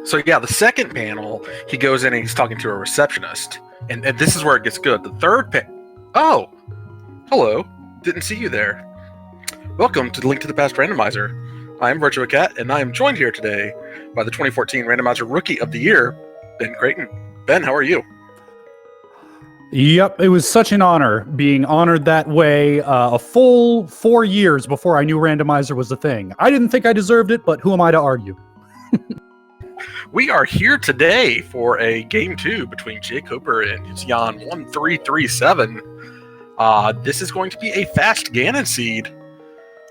So yeah, the second panel, he goes in and he's talking to a receptionist, and this is where it gets good. The third oh, hello, didn't see you there. Welcome to the Link to the Past Randomizer. I am Virtua Cat, and I am joined here today by the 2014 Randomizer Rookie of the Year, Ben Creighton. Ben, how are you? Yep, it was such an honor being honored that way a full 4 years before I knew Randomizer was a thing. I didn't think I deserved it, but who am I to argue? We are here today for a Game 2 between jkoper and Hitsuyan1337. This is going to be a fast Ganon seed.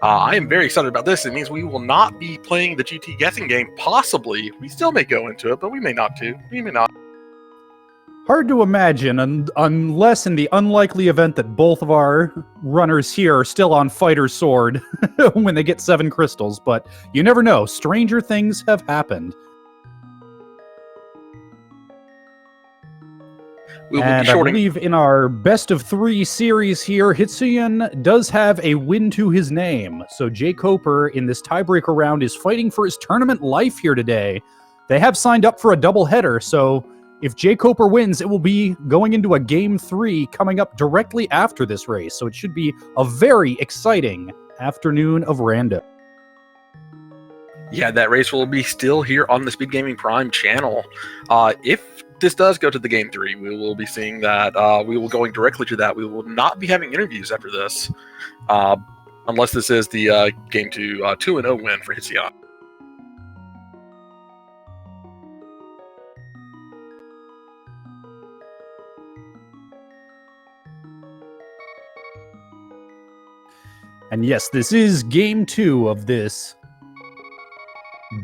I am very excited about this. It means we will not be playing the GT guessing game, possibly. We still may go into it, but we may not too. We may not. Hard to imagine, unless in the unlikely event that both of our runners here are still on Fighter's Sword when they get 7 crystals, but you never know. Stranger things have happened. And I believe in our best of 3 series here, Hitsuyan does have a win to his name. So jkoper in this tiebreaker round is fighting for his tournament life here today. They have signed up for a doubleheader, so if jkoper wins, it will be going into a Game 3 coming up directly after this race. So it should be a very exciting afternoon of random. Yeah, that race will be still here on the Speed Gaming Prime channel. If this does go to the Game 3, we will be seeing that. We will going directly to that. We will not be having interviews after this, unless this is the Game 2 2-0 win for Hitsuyan. And yes, this is Game 2 of this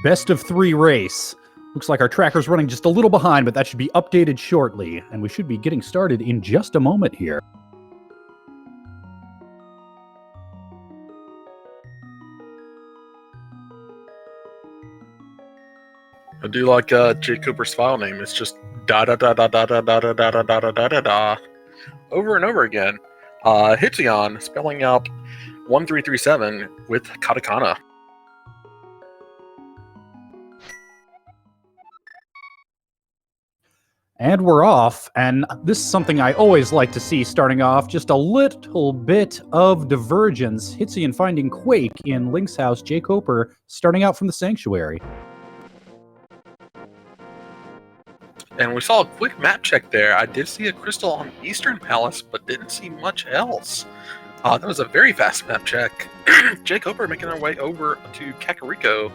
best of 3 race. Looks like our tracker's running just a little behind, but that should be updated shortly, and we should be getting started in just a moment here. I do like jkoper's file name. It's just da da da da da da da da da da da da da da over and over again. Hitsuyan spelling out 1337 with katakana. And we're off, and this is something I always like to see starting off, just a little bit of divergence. Hitsuyan finding Quake in Link's house, jkoper starting out from the Sanctuary. And we saw a quick map check there. I did see a crystal on Eastern Palace, but didn't see much else. That was a very fast map check. jkoper making our way over to Kakariko.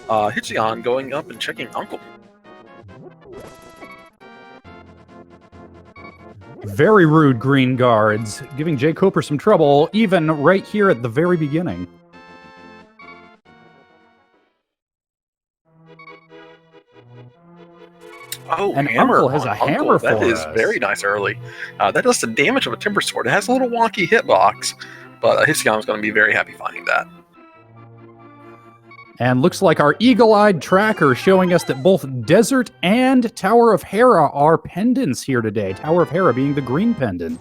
Hitsuyan going up and checking Uncle. Very rude green guards, giving jkoper some trouble, even right here at the very beginning. Oh, and hammer Uncle has a hammer for us. That is very nice early. That does the damage of a Timber Sword. It has a little wonky hitbox, but Hitsuyan is going to be very happy finding that. And looks like our eagle-eyed tracker showing us that both Desert and Tower of Hera are pendants here today. Tower of Hera being the green pendant.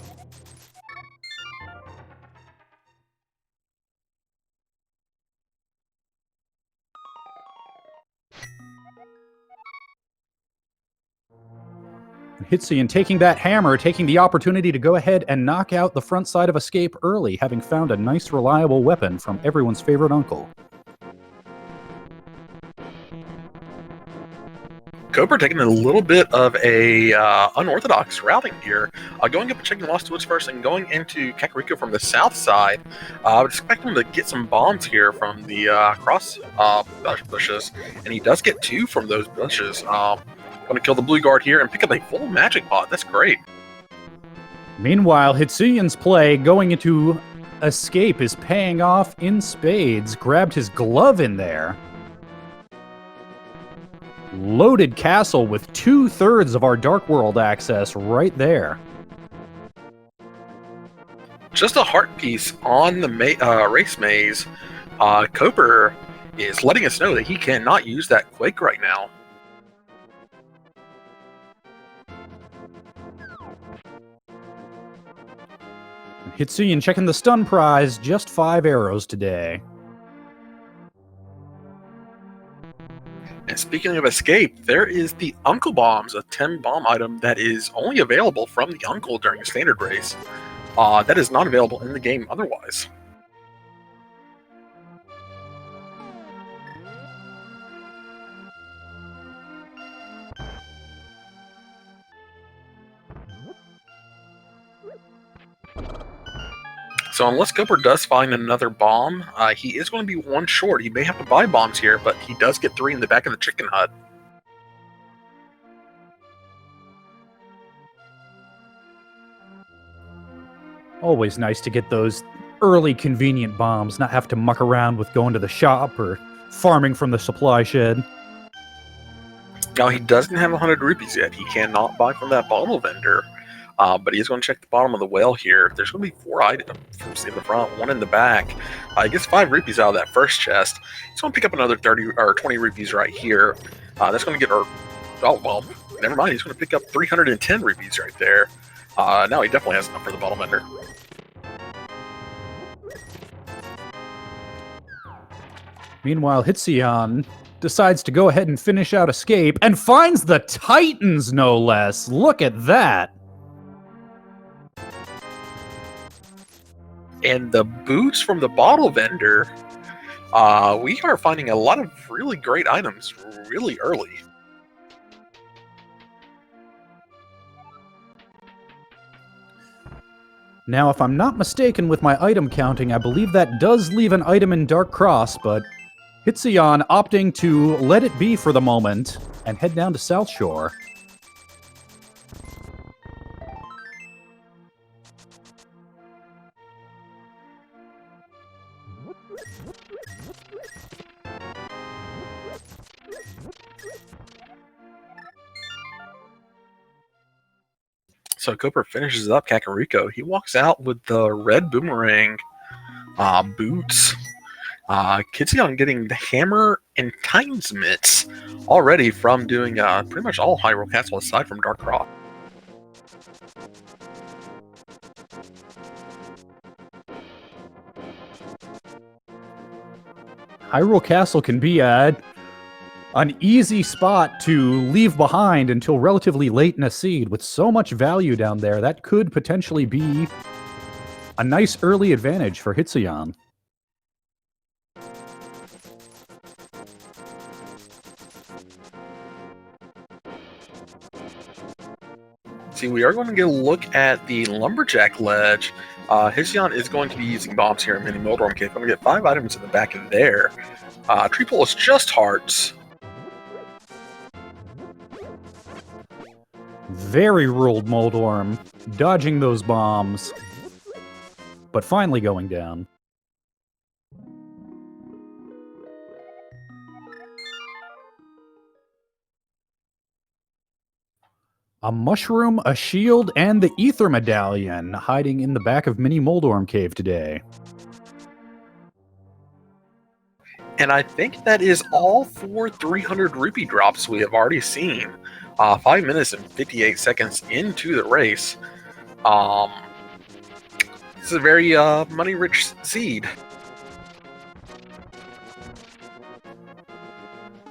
Hitsuyan taking that hammer, taking the opportunity to go ahead and knock out the front side of Escape early, having found a nice, reliable weapon from everyone's favorite uncle. Koper taking a little bit of a unorthodox routing here, going up and checking Lost Woods first and going into Kakariko from the south side. I would expect him to get some bombs here from the cross bushes, and he does get 2 from those bushes. Going to kill the blue guard here and pick up a full magic pot. That's great. Meanwhile, Hitsuyan's play going into Escape is paying off in spades. Grabbed his glove in there. Loaded castle with 2/3 of our Dark World access right there. Just a heart piece on the race maze. Koper is letting us know that he cannot use that Quake right now. Hitsuyan checking the stun prize, just 5 arrows today. And speaking of escape, there is the Uncle Bombs, a 10 bomb item that is only available from the Uncle during a standard race. That is not available in the game otherwise. So unless Jkoper does find another bomb, he is going to be one short. He may have to buy bombs here, but he does get 3 in the back of the chicken hut. Always nice to get those early convenient bombs, not have to muck around with going to the shop or farming from the supply shed. Now, he doesn't have 100 rupees yet. He cannot buy from that bottle vendor. But he is going to check the bottom of the well here. There's going to be 4 items in the front, 1 in the back. He gets 5 rupees out of that first chest. He's going to pick up another 30 or 20 rupees right here. That's going to get, oh, well, never mind. He's going to pick up 310 rupees right there. Now he definitely has enough for the bottle vendor. Meanwhile, Hitsuyan decides to go ahead and finish out Escape and finds the Titans, no less. Look at that. And the boots from the bottle vendor, we are finding a lot of really great items really early. Now, if I'm not mistaken with my item counting, I believe that does leave an item in Dark Cross, but Hitsuyan opting to let it be for the moment and head down to South Shore. So Jkoper finishes up Kakariko. He walks out with the red boomerang boots. Hitsuyan getting the hammer and Titan's mitts already from doing pretty much all Hyrule Castle aside from Dark Cross. Hyrule Castle can be an easy spot to leave behind until relatively late in a seed. With so much value down there, that could potentially be a nice early advantage for Hitsuyan. See, we are going to get a look at the Lumberjack ledge. Hitsuyan is going to be using bombs here in Mini Moldorm Cave. I'm going to get 5 items in the back of there. Tree Pole is just hearts. Very ruled Moldorm, dodging those bombs, but finally going down. A mushroom, a shield, and the Ether Medallion hiding in the back of Mini Moldorm Cave today. And I think that is all 4 300 rupee drops we have already seen. 5 minutes and 58 seconds into the race. This is a very money-rich seed.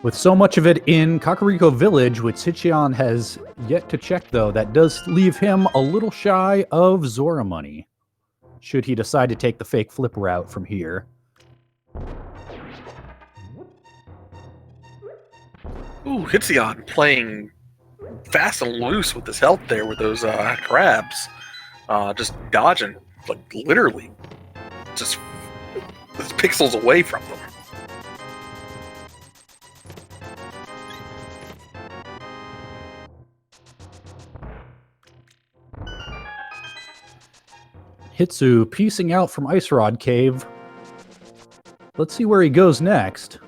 With so much of it in Kakariko Village, which Hitsuyan has yet to check, though, that does leave him a little shy of Zora money, should he decide to take the fake flip route from here. Ooh, Hitsuyan playing fast and loose with his health there with those crabs. Just dodging, like literally, just pixels away from them. Hitsu piecing out from Ice Rod Cave. Let's see where he goes next.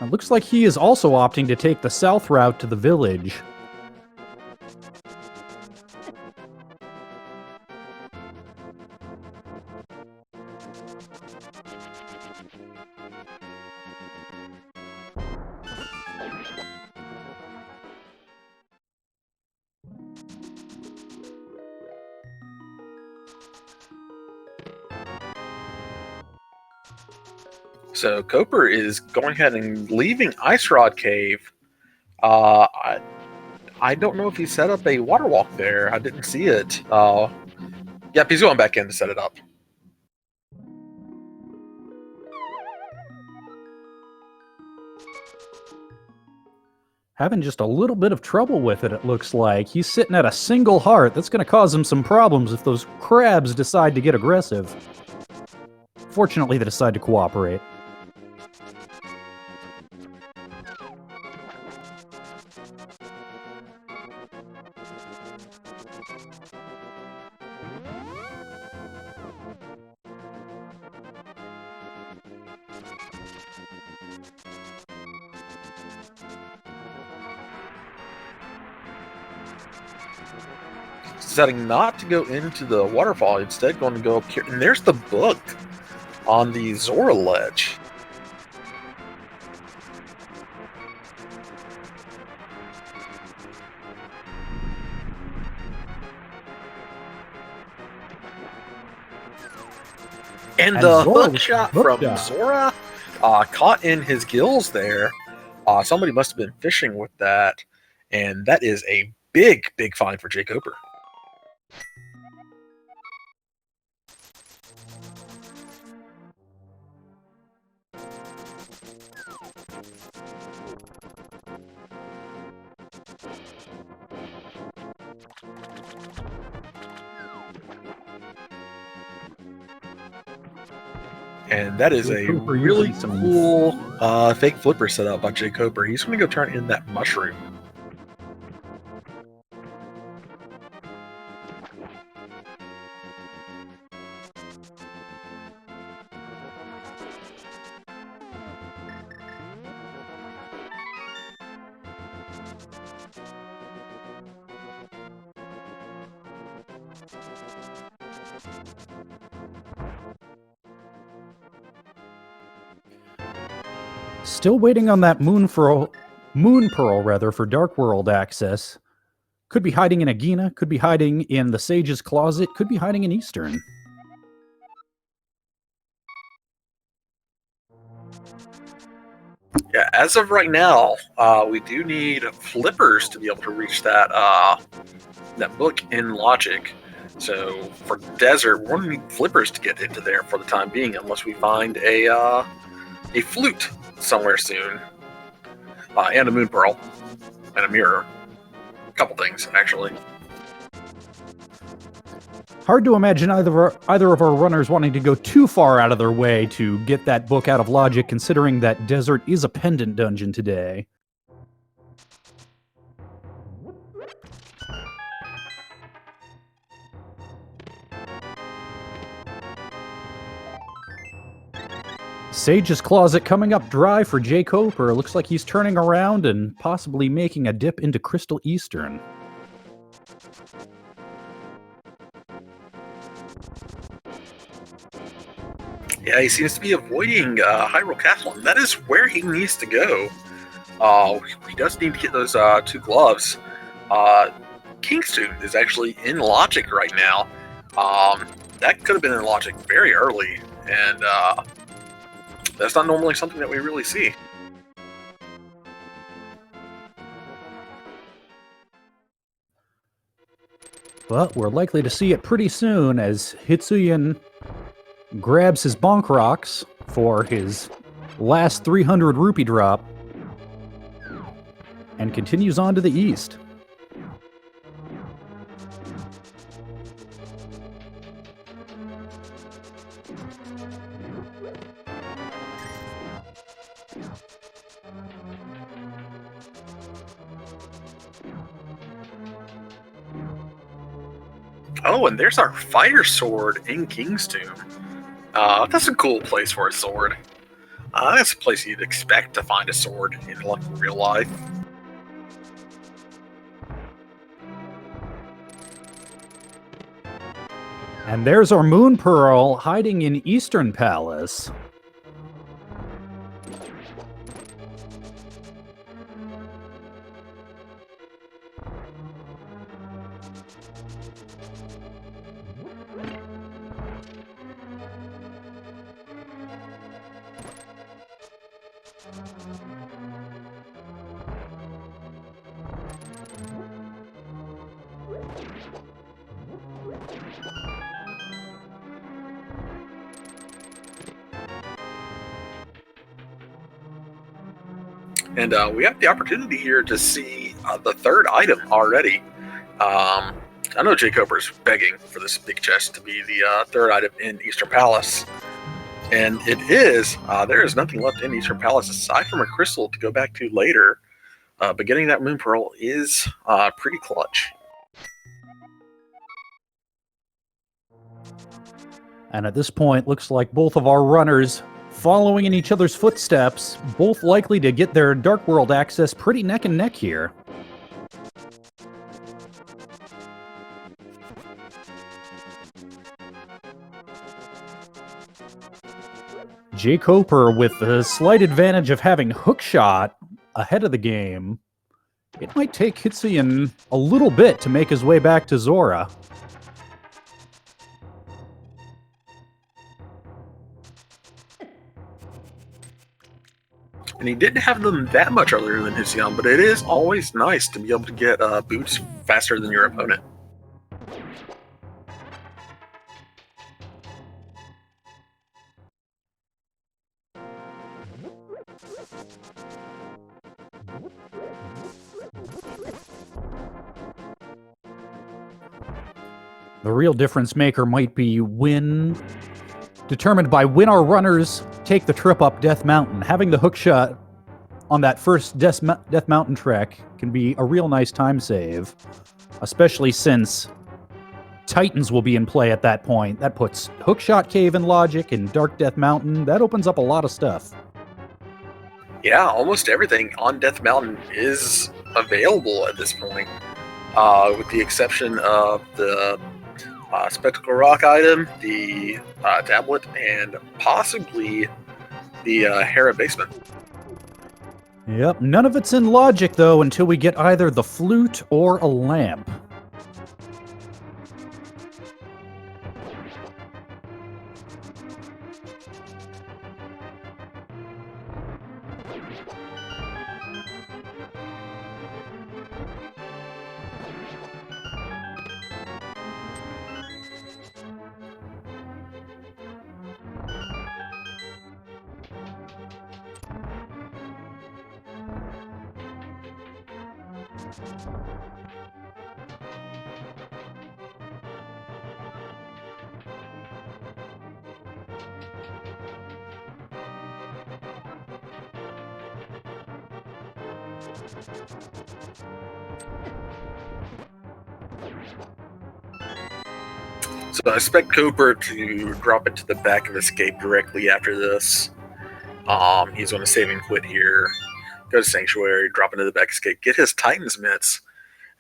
It looks like he is also opting to take the south route to the village. So Koper is going ahead and leaving Ice Rod Cave. I don't know if he set up a water walk there. I didn't see it. Yep, he's going back in to set it up. Having just a little bit of trouble with it looks like. He's sitting at a single heart. That's going to cause him some problems if those crabs decide to get aggressive. Fortunately, they decide to cooperate. Deciding not to go into the waterfall, instead going to go up here. And there's the book on the Zora ledge. And the hook shot from Zora caught in his gills there. Somebody must have been fishing with that. And that is a big, big find for jkoper. And that is a really cool fake flipper setup by jkoper. He's going to go turn in that mushroom. Still waiting on that moon pearl for Dark World access. Could be hiding in Agina, could be hiding in the Sage's Closet, could be hiding in Eastern. Yeah, as of right now, we do need flippers to be able to reach that that book in Logic. So for Desert, we're going to need flippers to get into there for the time being, unless we find a flute somewhere soon, and a moon pearl, and a mirror. A couple things, actually. Hard to imagine either of our runners wanting to go too far out of their way to get that book out of Logic, considering that Desert is a pendant dungeon today. Sage's Closet coming up dry for jkoper. Looks like he's turning around and possibly making a dip into Crystal Eastern. Yeah, he seems to be avoiding Hyrule Castle, and that is where he needs to go. He does need to get those 2 gloves. Kingstone is actually in Logic right now. That could have been in Logic very early, and that's not normally something that we really see. But we're likely to see it pretty soon as Hitsuyan grabs his bonk rocks for his last 300 rupee drop and continues on to the east. Oh, and there's our fire sword in Kingstone. That's a cool place for a sword. That's a place you'd expect to find a sword in real life. And there's our moon pearl hiding in Eastern Palace. And we have the opportunity here to see the third item already. I know jkoper's begging for this big chest to be the third item in Eastern Palace. And it is. There is nothing left in Eastern Palace aside from a crystal to go back to later. But getting that Moon Pearl is pretty clutch. And at this point, looks like both of our runners following in each other's footsteps, both likely to get their Dark World access pretty neck and neck here. jkoper with the slight advantage of having hookshot ahead of the game. It might take Hitsuyan a little bit to make his way back to Zora. And he didn't have them that much earlier than Hitsuyan, but it is always nice to be able to get boots faster than your opponent. The real difference maker might be determined by when our runners take the trip up Death Mountain. Having the hookshot on that first Death Mountain trek can be a real nice time save, especially since Titans will be in play at that point. That puts Hookshot Cave in logic and Dark Death Mountain. That opens up a lot of stuff. Yeah, almost everything on Death Mountain is available at this point, with the exception of the Spectacle Rock item, the tablet, and possibly the Hera basement. Yep, none of it's in logic, though, until we get either the flute or a lamp. So I expect jkoper to drop into the back of Escape directly after this. He's going to save and quit here, go to Sanctuary, drop into the back Escape, get his Titan's mitts,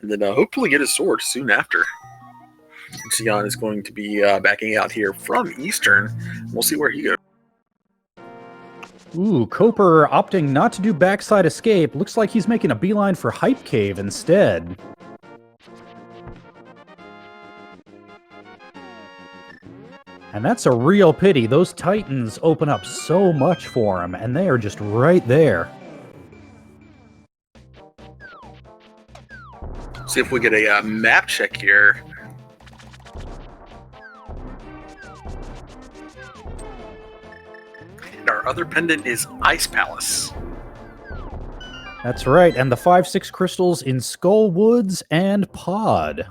and then hopefully get his sword soon after. Hitsuyan is going to be backing out here from Eastern. We'll see where he goes. Ooh, jkoper opting not to do backside Escape. Looks like he's making a beeline for Hype Cave instead. And that's a real pity. Those Titans open up so much for him, and they are just right there. See if we get a map check here. And our other pendant is Ice Palace. That's right, and the 5-6 crystals in Skull Woods and Pod.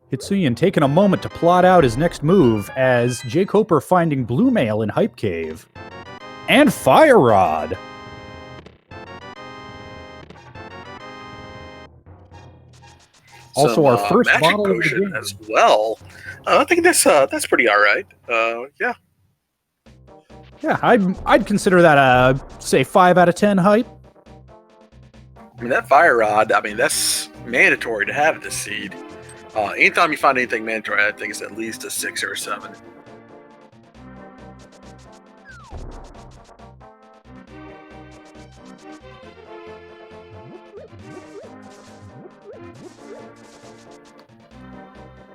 Hitsuyan taking a moment to plot out his next move as jkoper finding Blue Mail in Hype Cave. And Fire Rod! Also, our first magic bottle potion of the game as well. I think that's pretty all right. Yeah. Yeah, I'd consider that a, say, 5 out of 10 hype. I mean, that Fire Rod, I mean, that's mandatory to have this seed. Anytime you find anything mandatory, I think it's at least a 6 or a 7.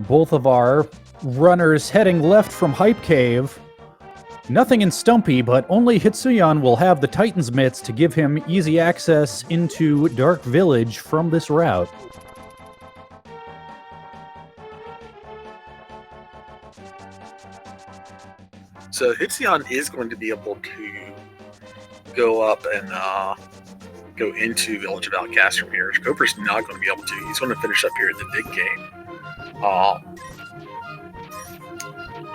Both of our runners heading left from Hype Cave. Nothing in Stumpy, but only Hitsuyan will have the Titan's mitts to give him easy access into Dark Village from this route. So Hitsuyan is going to be able to go up and go into Village of Outcast from here. jkoper's not going to be able to. He's going to finish up here at the big game.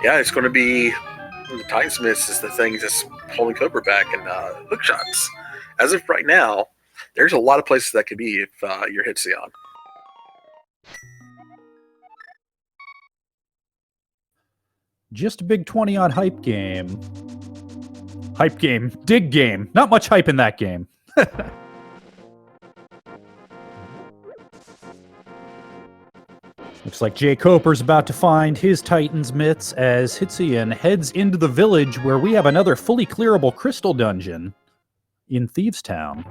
Yeah, it's going to be the Titans is the thing that's holding Koper back and hook shots. As of right now, there's a lot of places that could be if you're Hitsuyan. Just a big 20-odd hype game. Hype game. Dig game. Not much hype in that game. Looks like jkoper's about to find his Titan's mitts as Hitsuyan heads into the village where we have another fully clearable crystal dungeon in Thieves Town.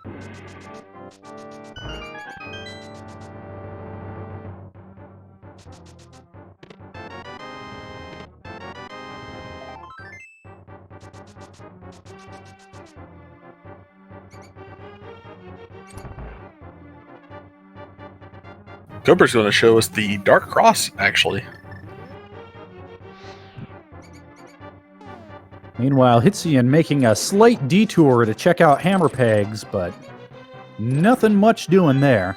jkoper's going to show us the Dark Cross, actually. Meanwhile, Hitsuyan making a slight detour to check out hammer pegs, but nothing much doing there.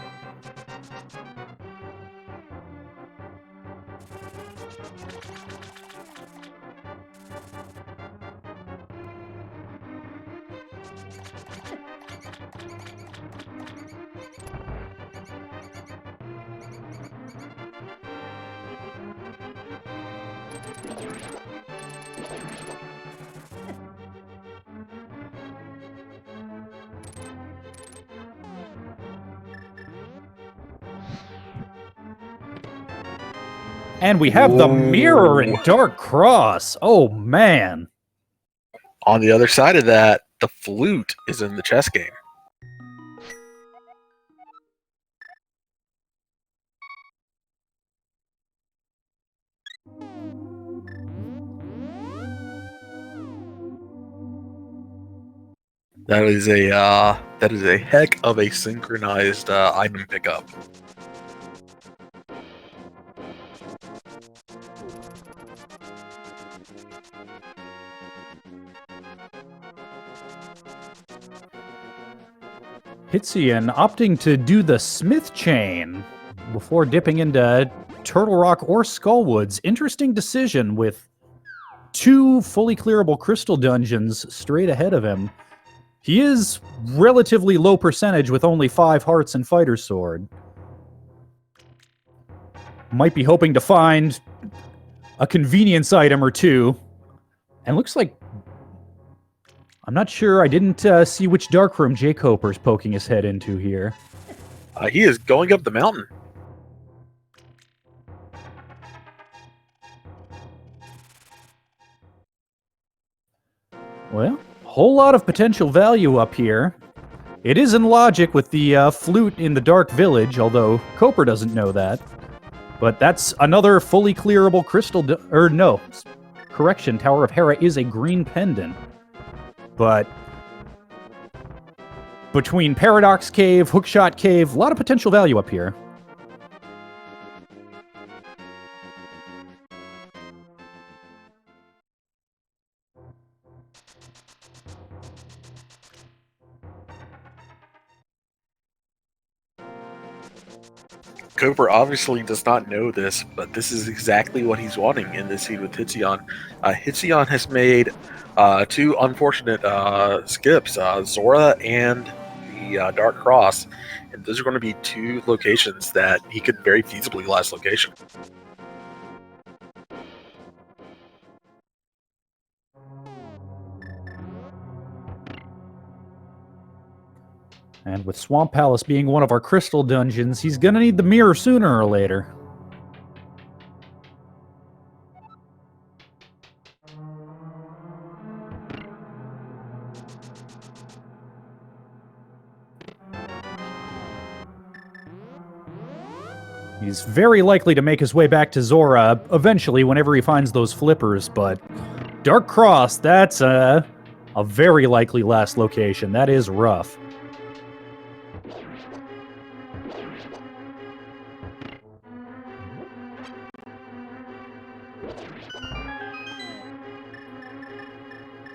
And we have the mirror in Dark Cross. Oh, man. On the other side of that, the flute is in the chess game. That is a heck of a synchronized item pickup. Hitsuyan opting to do the Smith Chain before dipping into Turtle Rock or Skullwoods. Interesting decision with two fully clearable crystal dungeons straight ahead of him. He is relatively low percentage with only 5 hearts and Fighter's Sword. Might be hoping to find a convenience item or two. And looks like... I'm not sure. I didn't see which dark room jkoper's poking his head into here. He is going up the mountain. Well, whole lot of potential value up here. It is in logic with the flute in the Dark Village, although Koper doesn't know that. But that's another fully clearable crystal... correction, Tower of Hera is a green pendant. But between Paradox Cave, Hookshot Cave, a lot of potential value up here. Koper obviously does not know this, but this is exactly what he's wanting in this seed with Hitsuyan. Hitsuyan has made 2 unfortunate skips, Zora and the Dark Cross, and those are going to be 2 locations that he could very feasibly last location. And with Swamp Palace being one of our crystal dungeons, he's gonna need the mirror sooner or later. He's very likely to make his way back to Zora eventually whenever he finds those flippers, but Dark Cross, that's a very likely last location. That is rough.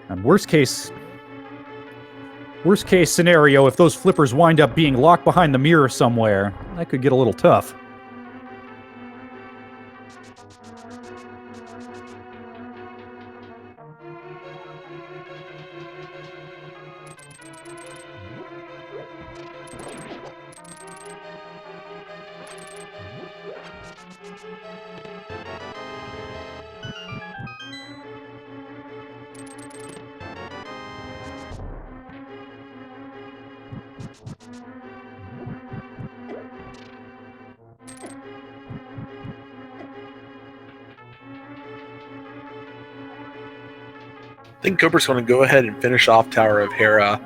And worst case, Worst case scenario, if those flippers wind up being locked behind the mirror somewhere, that could get a little tough. I think Cooper's going to go ahead and finish off Tower of Hera.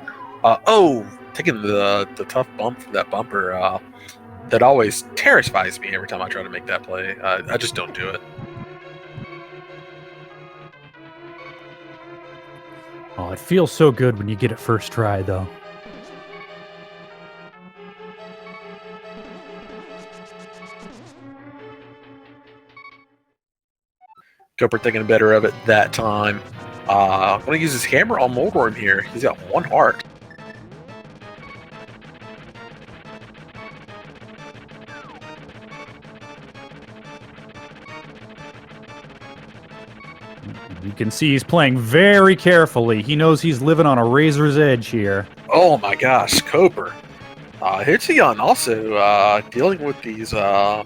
Taking the tough bump from that bumper. That always terrifies me every time I try to make that play. I just don't do it. Oh, it feels so good when you get it first try, though. Cooper thinking better of it that time. I'm going to use his hammer on Moldworm here. He's got 1 heart. You can see he's playing very carefully. He knows he's living on a razor's edge here. Oh my gosh, Cooper. Hitsuyan also dealing with these, I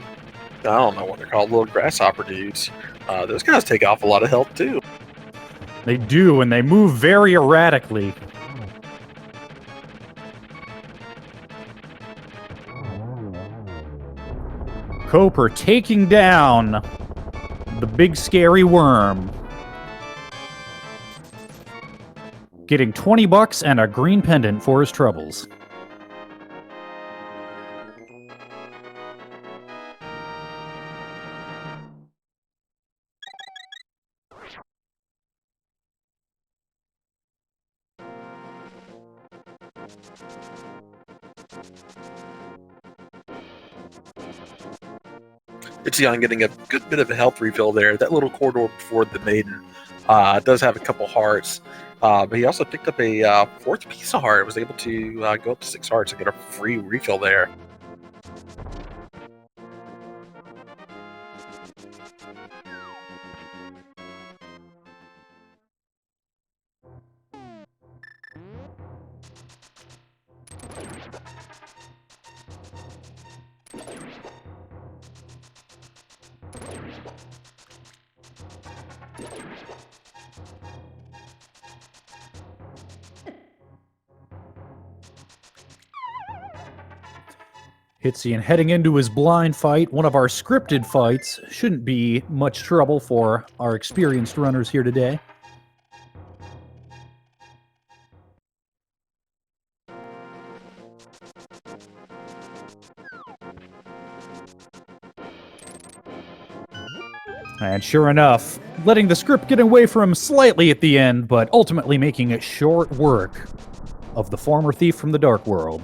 don't know what they're called, little grasshopper dudes. Those guys take off a lot of health too. They do, and they move very erratically. Cooper taking down the big scary worm. Getting $20 and a green pendant for his troubles. Hitsuyan getting a good bit of a health refill there. That little corridor before the maiden does have a couple hearts. But he also picked up a 4th piece of heart. Was able to go up to 6 hearts and get a free refill there. Hitsuyan heading into his blind fight, one of our scripted fights. Shouldn't be much trouble for our experienced runners here today. And sure enough, letting the script get away from him slightly at the end, but ultimately making it short work of the former thief from the Dark World.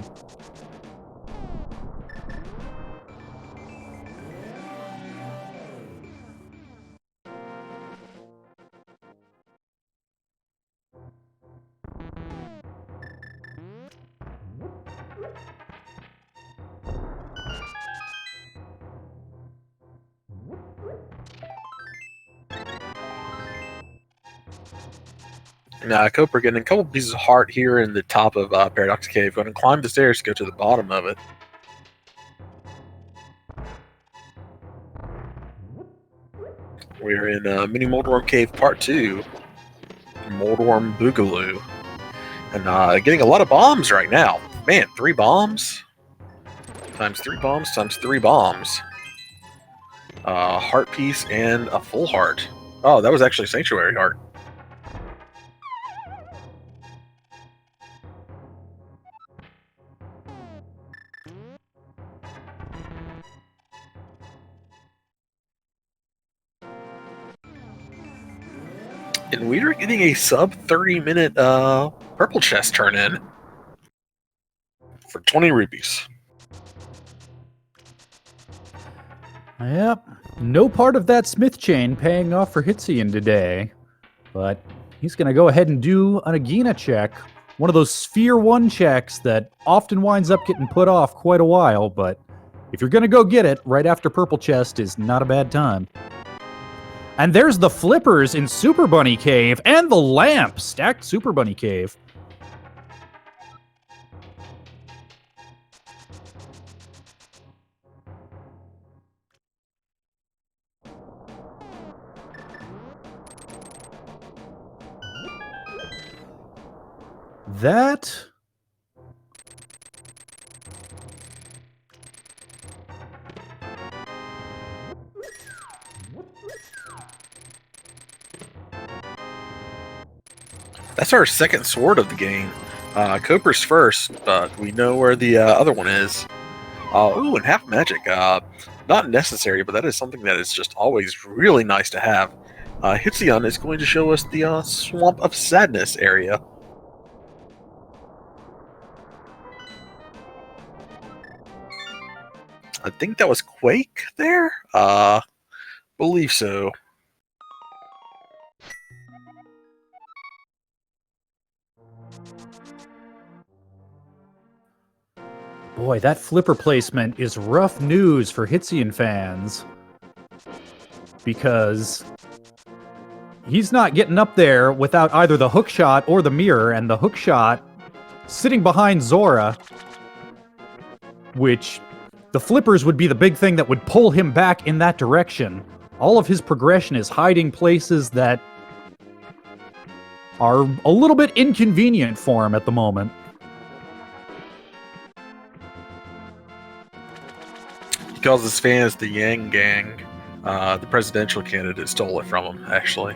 And Cooper getting a couple pieces of heart here in the top of Paradox Cave. Going to climb the stairs to go to the bottom of it. We're in Mini Moldworm Cave Part 2. Moldworm Boogaloo. And getting a lot of bombs right now. Man, 3 bombs? Times 3 bombs times 3 bombs. Heart piece and a full heart. Oh, that was actually Sanctuary Heart. And we are getting a sub 30-minute purple chest turn in for 20 rupees. Yep, no part of that Smith chain paying off for Hitsuyan today. But he's going to go ahead and do an Agina check One of those Sphere 1 checks that often winds up getting put off quite a while, but if you're going to go get it, right after Purple Chest is not a bad time. And there's the flippers in Super Bunny Cave, and the lamp, stacked Super Bunny Cave. That... That's our second sword of the game. Coper's first, but we know where the other one is. Ooh, and half magic. Not necessary, but that is something that is just always really nice to have. Hitsuyan is going to show us the Swamp of Sadness area. I think that was Quake there? Believe so. Boy, that flipper placement is rough news for Hitsuyan fans. Because he's not getting up there without either the hook shot or the mirror, and the hook shot sitting behind Zora, which the flippers would be the big thing that would pull him back in that direction. All of his progression is hiding places that are a little bit inconvenient for him at the moment. He calls his fans the Yang Gang. The presidential candidate stole it from him, actually.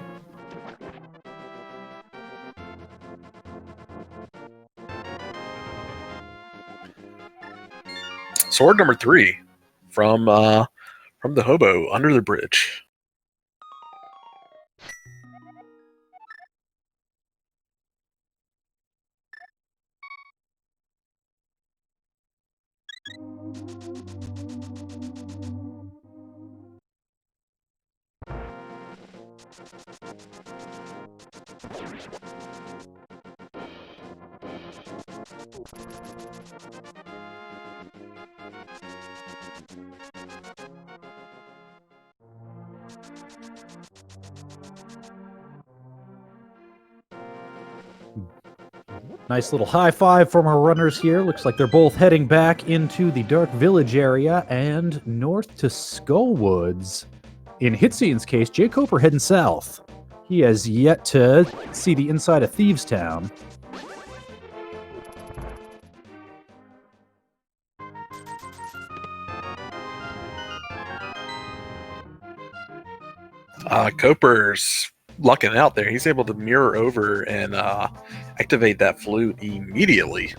Sword number 3 from the hobo under the bridge. Nice little high five from our runners here. Looks like they're both heading back into the Dark Village area and north to Skullwoods. In Hitsuyan's case, jkoper heading south. He has yet to see the inside of Thieves Town. Coper's lucking out there. He's able to mirror over and activate that flute immediately.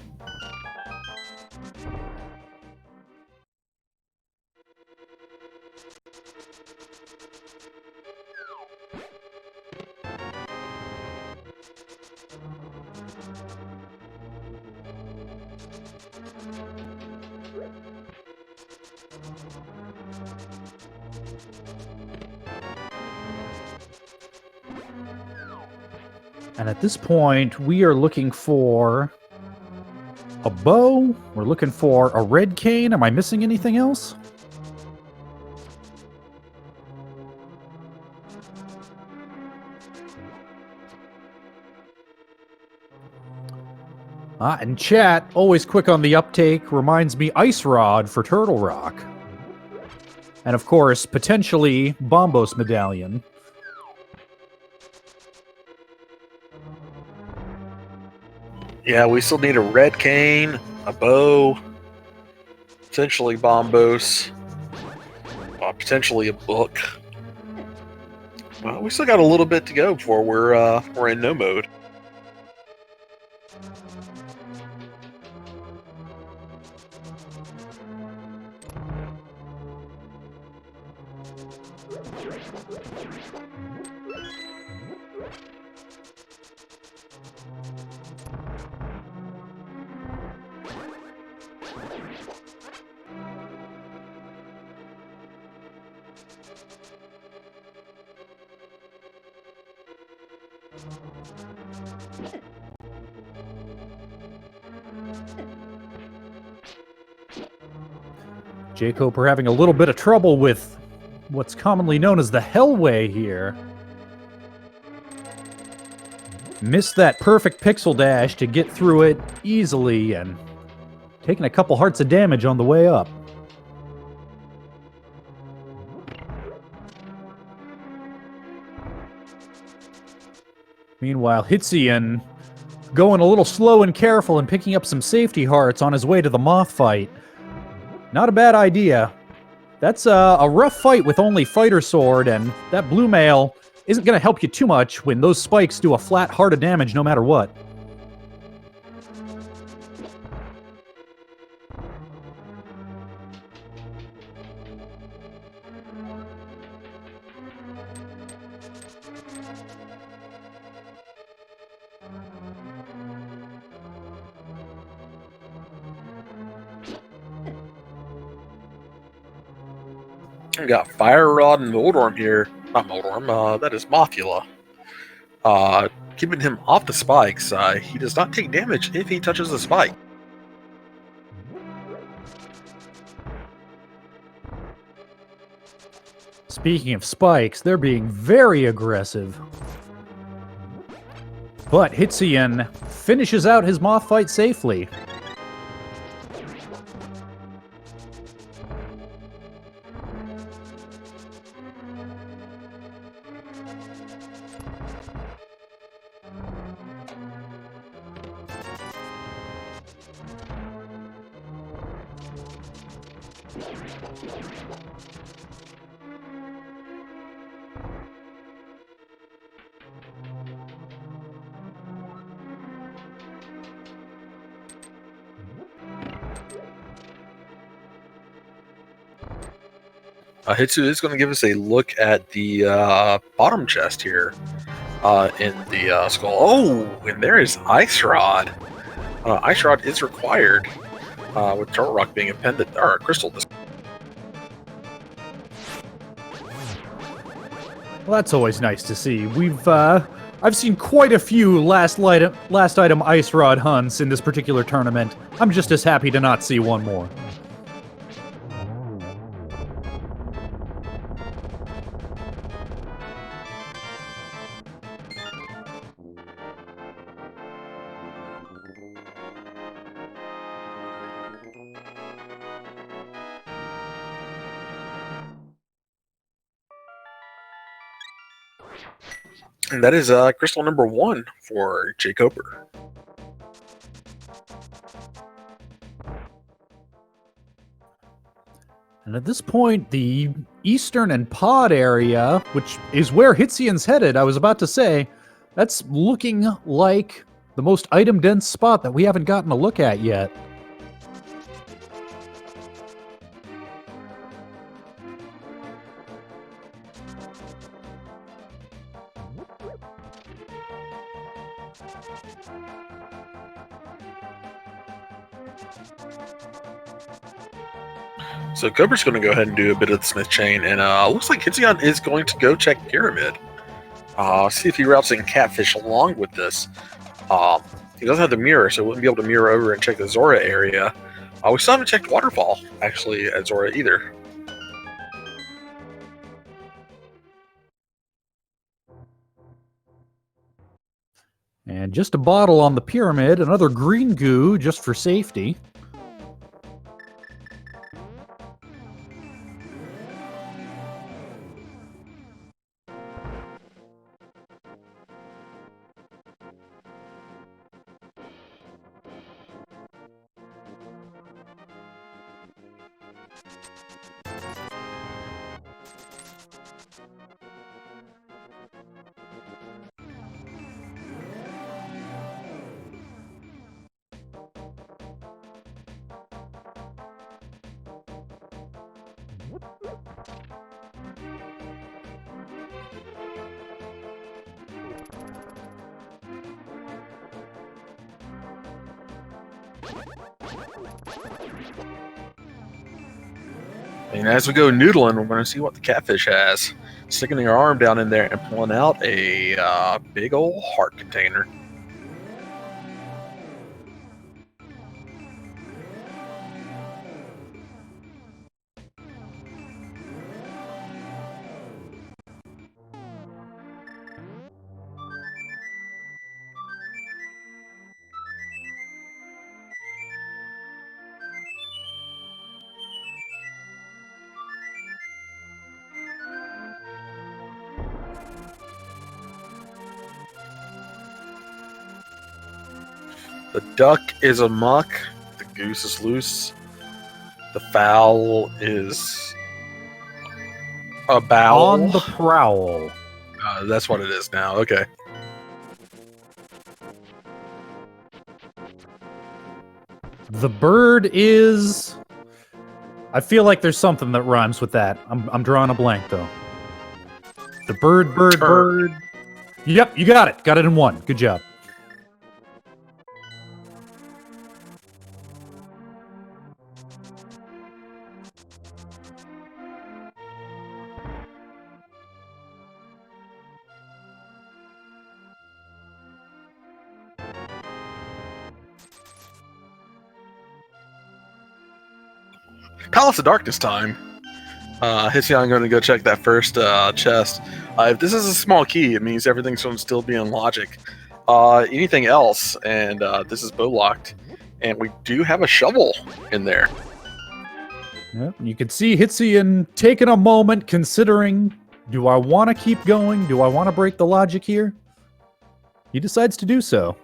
And at this point, we are looking for a bow. We're looking for a red cane. Am I missing anything else? And chat, always quick on the uptake, reminds me Ice Rod for Turtle Rock. And of course, potentially Bombos Medallion. Yeah, we still need a red cane, a bow, potentially bombos, potentially a book. Well, we still got a little bit to go before we're in no mode. jkoper having a little bit of trouble with what's commonly known as the Hellway here. Missed that perfect pixel dash to get through it easily and taking a couple hearts of damage on the way up. Meanwhile, Hitsuyan going a little slow and careful and picking up some safety hearts on his way to the moth fight. Not a bad idea. That's a rough fight with only fighter sword, and that blue mail isn't going to help you too much when those spikes do a flat heart of damage no matter what. We got Fire Rod and Moldorm here. Not Moldorm, that is Mothula. Keeping him off the spikes. He does not take damage if he touches the spike. Speaking of spikes, they're being very aggressive. But Hitsuyan finishes out his moth fight safely. Hitsu is going to give us a look at the bottom chest here in the skull. Oh, and there is Ice Rod. Ice Rod is required with Turtle Rock being appended, or Crystal. Well, that's always nice to see. I've seen quite a few last item Ice Rod hunts in this particular tournament. I'm just as happy to not see one more. And that is crystal number 1 for jkoper. And at this point, the eastern and pod area, which is where Hitsuyan's headed, I was about to say, that's looking like the most item-dense spot that we haven't gotten a look at yet. So Cobra's going to go ahead and do a bit of the Smith chain, and looks like Hitsuyan is going to go check Pyramid. See if he routes in Catfish along with this. He doesn't have the mirror, so he wouldn't be able to mirror over and check the Zora area. We still haven't checked Waterfall, actually, at Zora either. And just a bottle on the Pyramid, another green goo just for safety. And as we go noodling, we're going to see what the Catfish has. Sticking your arm down in there and pulling out a big old heart container. The duck is amok. The goose is loose. The fowl is a bowl. On the prowl. That's what it is now. Okay. The bird is... I feel like there's something that rhymes with that. I'm drawing a blank, though. The bird. Yep, you got it. Got it in one. Good job. Palace of Darkness time. Hitsuyan going to go check that first chest. If this is a small key, it means everything's going to still be in logic. Anything else, and this is bow locked, and we do have a shovel in there. Yep, you can see Hitsuyan taking a moment, considering, do I want to keep going? Do I want to break the logic here? He decides to do so.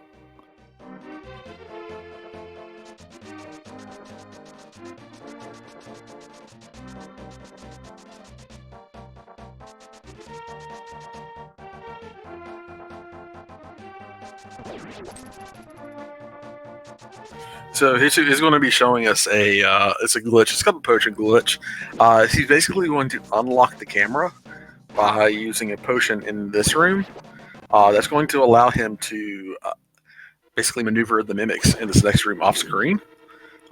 So he's going to be showing us it's a glitch. It's called a potion glitch. He's basically going to unlock the camera by using a potion in this room. That's going to allow him to basically maneuver the mimics in this next room off screen.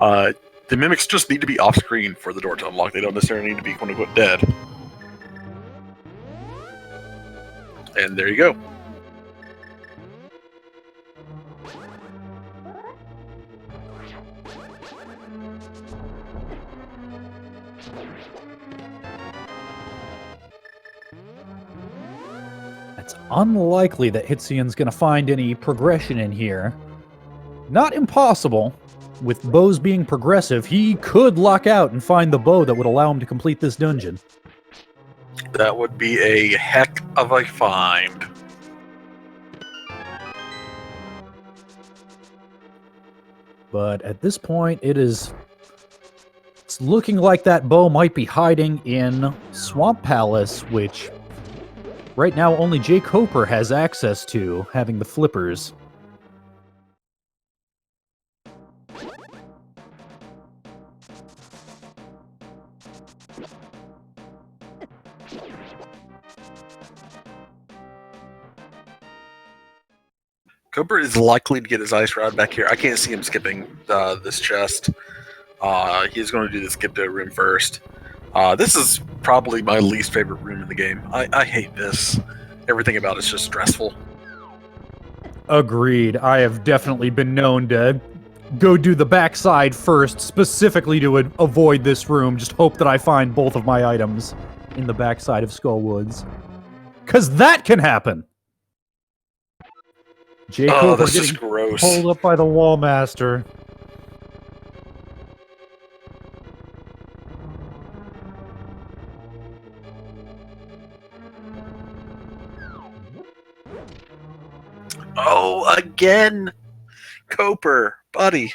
The mimics just need to be off screen for the door to unlock. They don't necessarily need to be quote unquote dead. And there you go. It's unlikely that Hitsuyan's going to find any progression in here. Not impossible. With bows being progressive, he could luck out and find the bow that would allow him to complete this dungeon. That would be a heck of a find. But at this point, it's looking like that bow might be hiding in Swamp Palace, which right now only jkoper has access to, having the flippers. Cooper is likely to get his ice rod back here. I can't see him skipping this chest. He's going to do the skip to room first. This is probably my least favorite room in the game. I hate this. Everything about it's just stressful. Agreed. I have definitely been known to go do the backside first, specifically to avoid this room. Just hope that I find both of my items in the backside of Skullwoods. Because that can happen! Oh, this is gross. Pulled up by the wall master. Oh, again! Coper, buddy.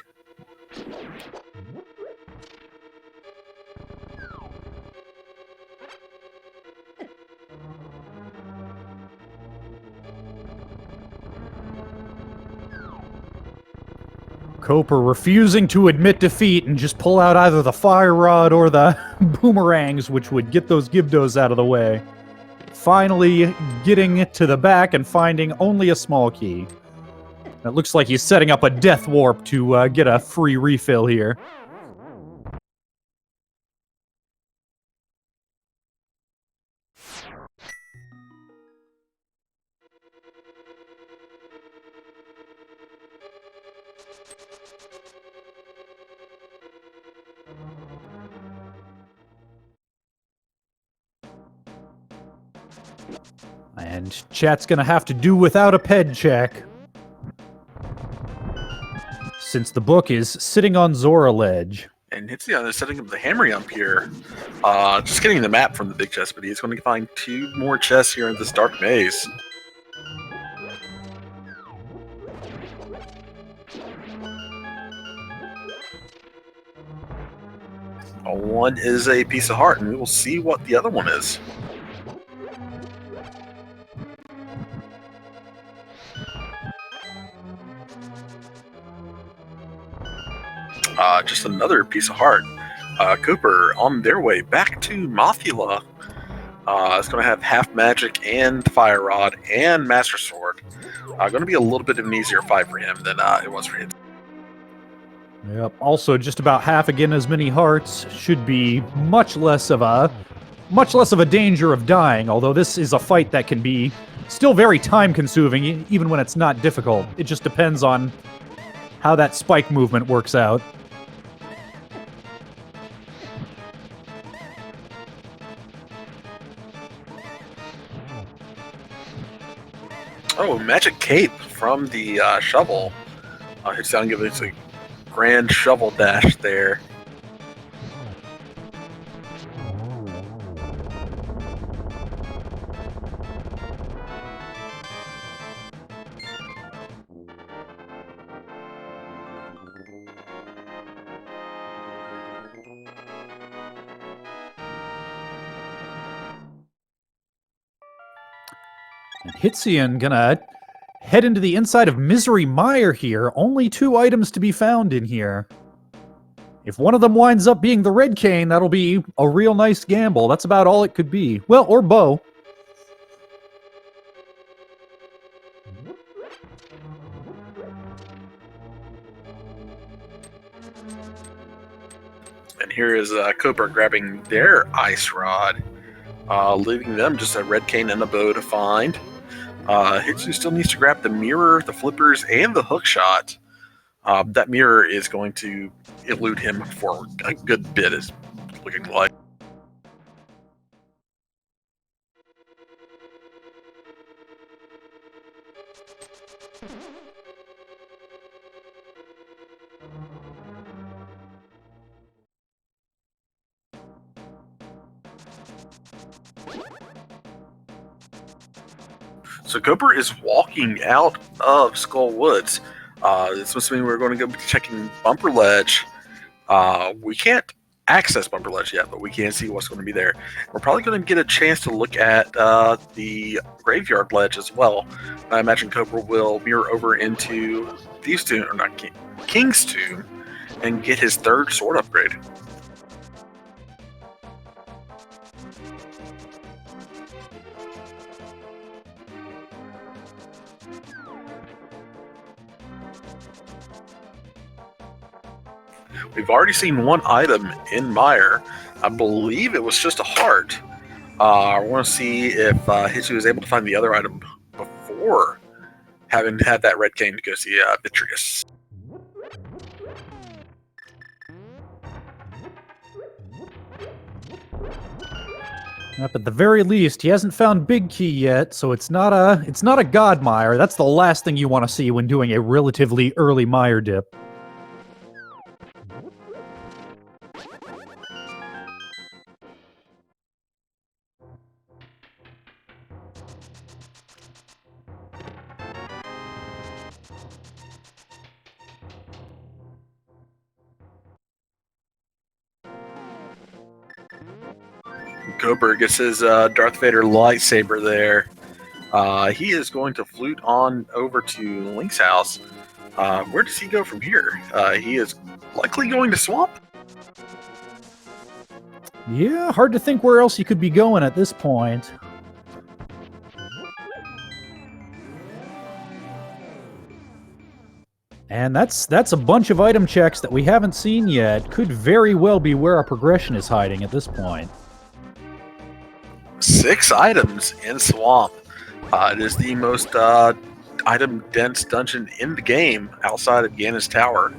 Coper refusing to admit defeat and just pull out either the fire rod or the boomerangs, which would get those Gibdos out of the way. Finally getting to the back and finding only a small key. It looks like he's setting up a death warp to get a free refill here. And chat's gonna have to do without a ped check, since the book is sitting on Zora Ledge. And Hitsuyan is setting up the hammer jump here. Just getting the map from the big chest, but he's going to find 2 more chests here in this dark maze. One is a piece of heart, and we will see what the other one is. Just another piece of heart. Cooper on their way back to Mothula. It's going to have half magic and fire rod and master sword. Going to be a little bit of an easier fight for him than it was for him. Yep. Also, just about half again as many hearts should be much less of a danger of dying. Although this is a fight that can be still very time-consuming, even when it's not difficult. It just depends on how that spike movement works out. Oh, magic cape from the shovel. It's down, give us a grand shovel dash there. And Hitsuyan gonna head into the inside of Misery Mire here. Only 2 items to be found in here. If one of them winds up being the red cane, that'll be a real nice gamble. That's about all it could be. Well, or bow. And here is Cooper grabbing their ice rod, leaving them just a red cane and a bow to find. Hitsu still needs to grab the mirror, the flippers, and the hook shot. That mirror is going to elude him for a good bit, is looking like. So Cooper is walking out of Skull Woods. This must mean we're going to go be checking Bumper Ledge. We can't access Bumper Ledge yet, but we can see what's going to be there. We're probably going to get a chance to look at the Graveyard Ledge as well. I imagine Cooper will mirror over into Thieves' Tomb, or not King's Tomb, and get his 3rd sword upgrade. We've already seen one item in Mire. I believe it was just a heart. I want to see if Hitsu is able to find the other item before having had that red cane to go see Vitreous. Yep, at the very least, he hasn't found Big Key yet, so it's not a God Mire. That's the last thing you want to see when doing a relatively early Mire dip. Cooper gets his Darth Vader lightsaber there. He is going to flute on over to Link's house. Where does he go from here? He is likely going to Swamp. Yeah, hard to think where else he could be going at this point. And that's a bunch of item checks that we haven't seen yet. Could very well be where our progression is hiding at this point. 6 items in Swamp. It is the most item-dense dungeon in the game outside of Ganon's Tower.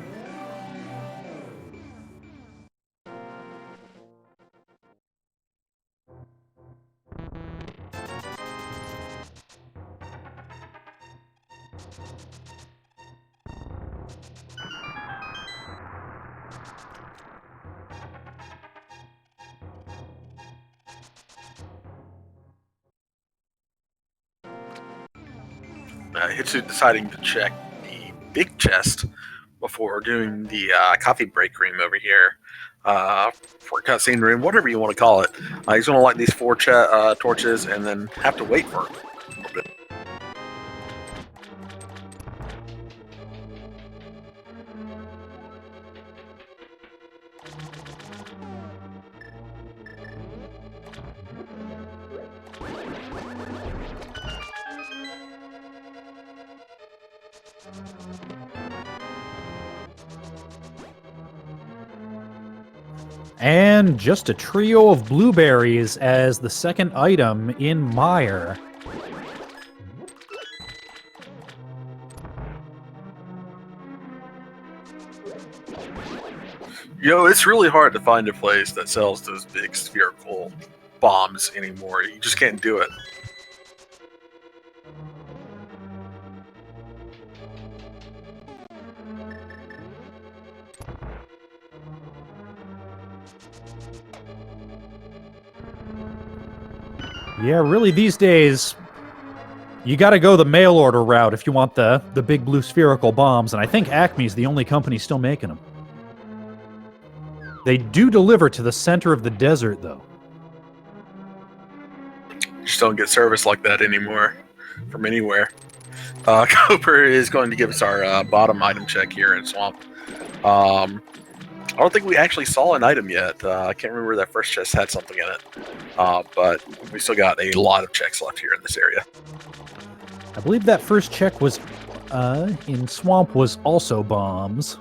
Hitsu deciding to check the big chest before doing the coffee break room over here. for cutscene room, whatever you want to call it. He's going to light these 4 torches and then have to wait for a little bit. And just a trio of blueberries as the second item in Mire. You know, it's really hard to find a place that sells those big spherical bombs anymore. You just can't do it. Yeah, really these days, you gotta go the mail order route if you want the big blue spherical bombs, and I think Acme's the only company still making them. They do deliver to the center of the desert, though. Just don't get service like that anymore from anywhere. Cooper is going to give us our bottom item check here in Swamp. I don't think we actually saw an item yet. I can't remember that first chest had something in it. But we still got a lot of checks left here in this area. I believe that first check was in Swamp was also bombs.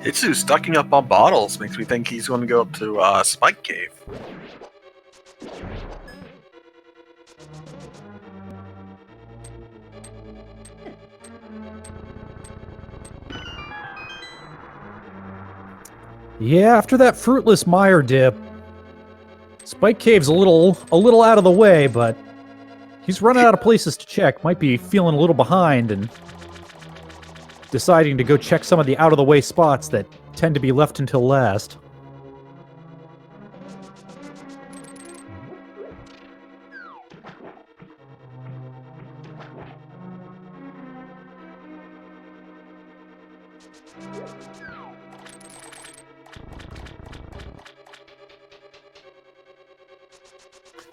Hitsu stocking up on bottles makes me think he's going to go up to Spike Cave. Yeah, after that fruitless mire dip, Spike Cave's a little out of the way, but he's running out of places to check. Might be feeling a little behind and deciding to go check some of the out-of-the-way spots that tend to be left until last.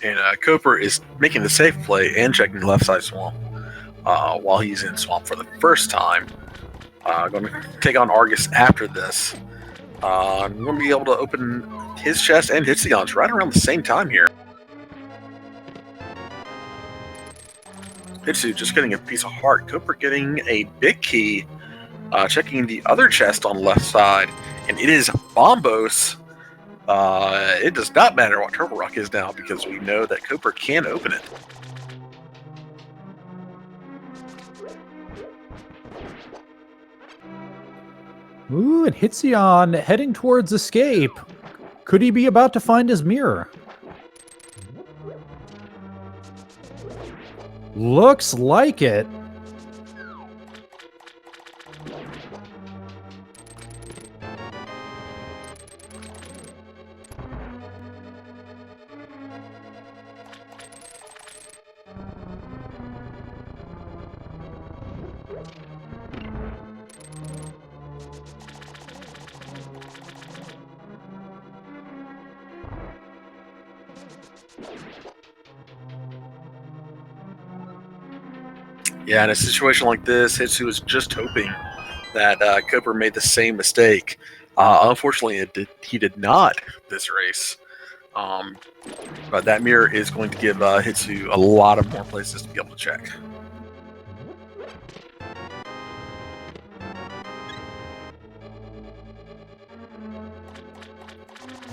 And Cooper is making the safe play and checking the left side swamp while he's in swamp for the first time. Going to take on Argus after this. I'm going to be able to open his chest and Hitsuyan's right around the same time here. Hitsu just getting a piece of heart. Cooper getting a big key. Checking the other chest on the left side, and it is Bombos. It does not matter what Turbo Rock is now because we know that Cooper can open it. Ooh, and Hitsuyan heading towards escape. Could he be about to find his mirror? Looks like it. Yeah, in a situation like this, Hitsu was just hoping that Cooper made the same mistake. Unfortunately, he did not this race. But that mirror is going to give Hitsu a lot of more places to be able to check.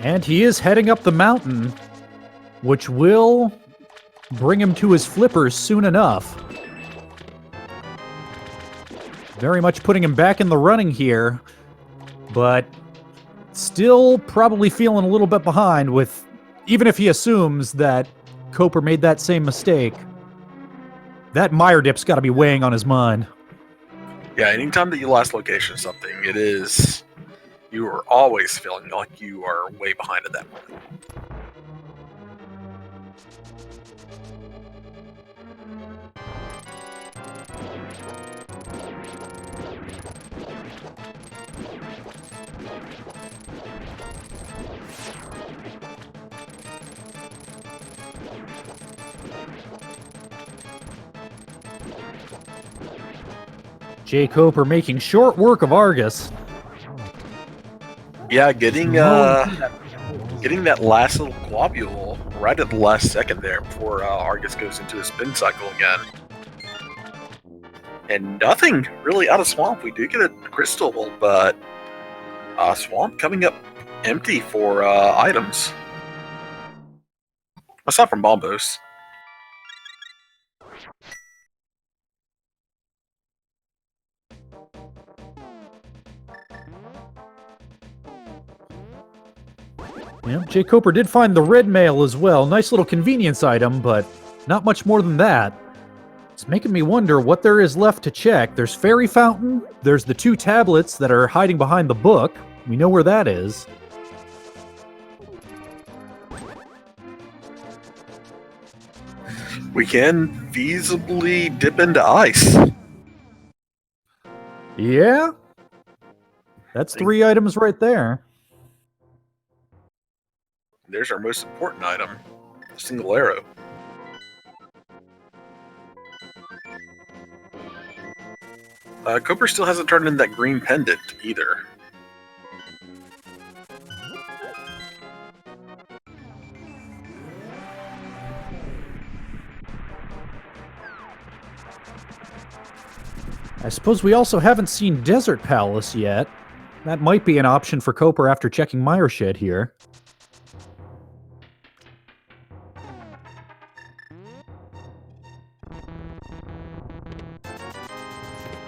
And he is heading up the mountain, which will bring him to his flippers soon enough. Very much putting him back in the running here, but Still probably feeling a little bit behind with, even if he assumes that Koper made that same mistake, that Meyer dip's got to be weighing on his mind. Yeah, anytime that you last location something, it is, you are always feeling like you are way behind at that point. jkoper making short work of Argus. Yeah, getting that last little globule right at the last second there before Argus goes into a spin cycle again. And nothing really out of Swamp. We do get a crystal, but Swamp coming up empty for items. Aside from Bombos. Yeah, jkoper did find the red mail as well. Nice little convenience item, but not much more than that. It's making me wonder what there is left to check. There's Fairy Fountain. There's the 2 tablets that are hiding behind the book. We know where that is. We can feasibly dip into ice. Yeah? That's 3 items right there. There's our most important item, a single arrow. Koper still hasn't turned in that green pendant either. I suppose we also haven't seen Desert Palace yet. That might be an option for Koper after checking Meyer Shed here.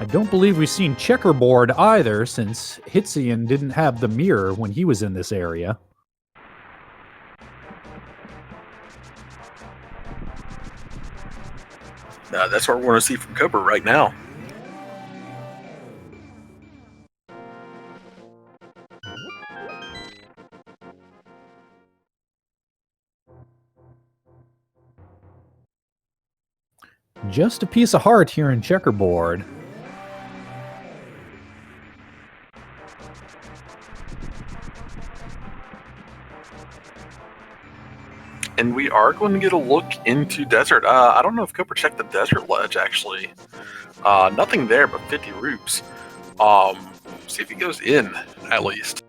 I don't believe we've seen Checkerboard either, since Hitsuyan didn't have the mirror when he was in this area. That's what we're going to see from Koper right now. Just a piece of heart here in Checkerboard. And we are going to get a look into Desert. I don't know if Koper checked the Desert Ledge, actually. Nothing there but 50 rupes. See if he goes in, at least.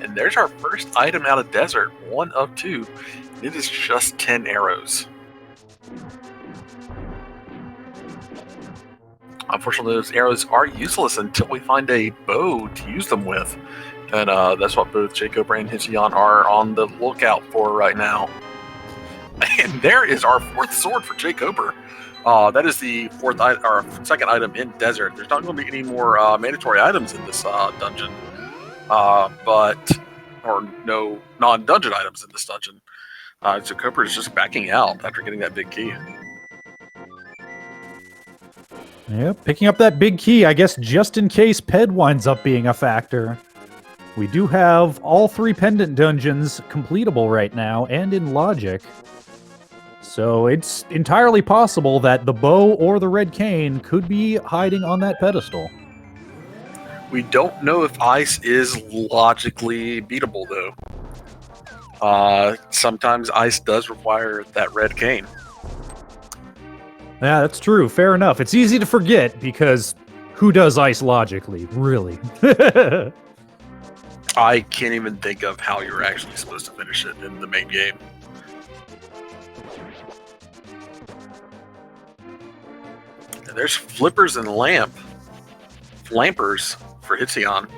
And there's our first item out of Desert, 1 of 2. It is just 10 arrows. Unfortunately, those arrows are useless until we find a bow to use them with. And that's what both jkoper and Hitsuyan are on the lookout for right now. And there is our 4th sword for jkoper. That is the second item in Desert. There's not going to be any more mandatory items in this dungeon. Or no non-dungeon items in this dungeon. So Koper is just backing out after getting that big key. Yep, picking up that big key, I guess just in case Ped winds up being a factor. We do have all 3 pendant dungeons completable right now, and in Logic. So it's entirely possible that the bow or the red cane could be hiding on that pedestal. We don't know if ice is logically beatable, though. Sometimes ice does require that red cane. Yeah, that's true. Fair enough. It's easy to forget because who does ice logically, really? I can't even think of how you're actually supposed to finish it in the main game. And there's flippers and flampers for Hitsuyan.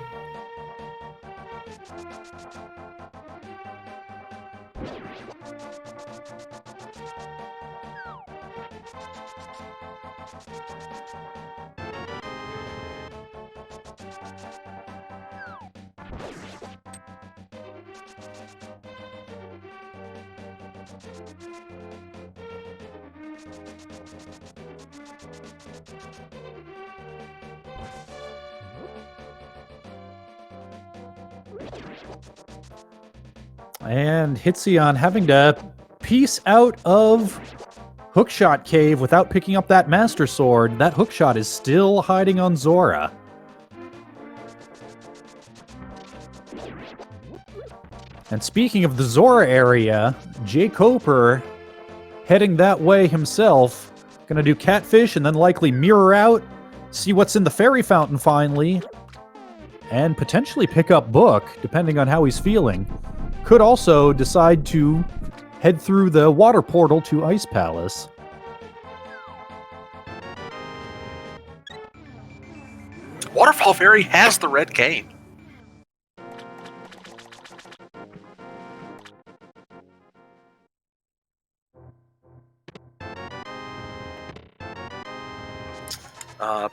And Hitsuyan having to piece out of Hookshot Cave without picking up that Master Sword. That Hookshot is still hiding on Zora. And speaking of the Zora area, jkoper heading that way himself. Gonna do Catfish and then likely mirror out, see what's in the fairy fountain finally, and potentially pick up Book, depending on how he's feeling. Could also decide to head through the water portal to Ice Palace. Waterfall Fairy has the red cane.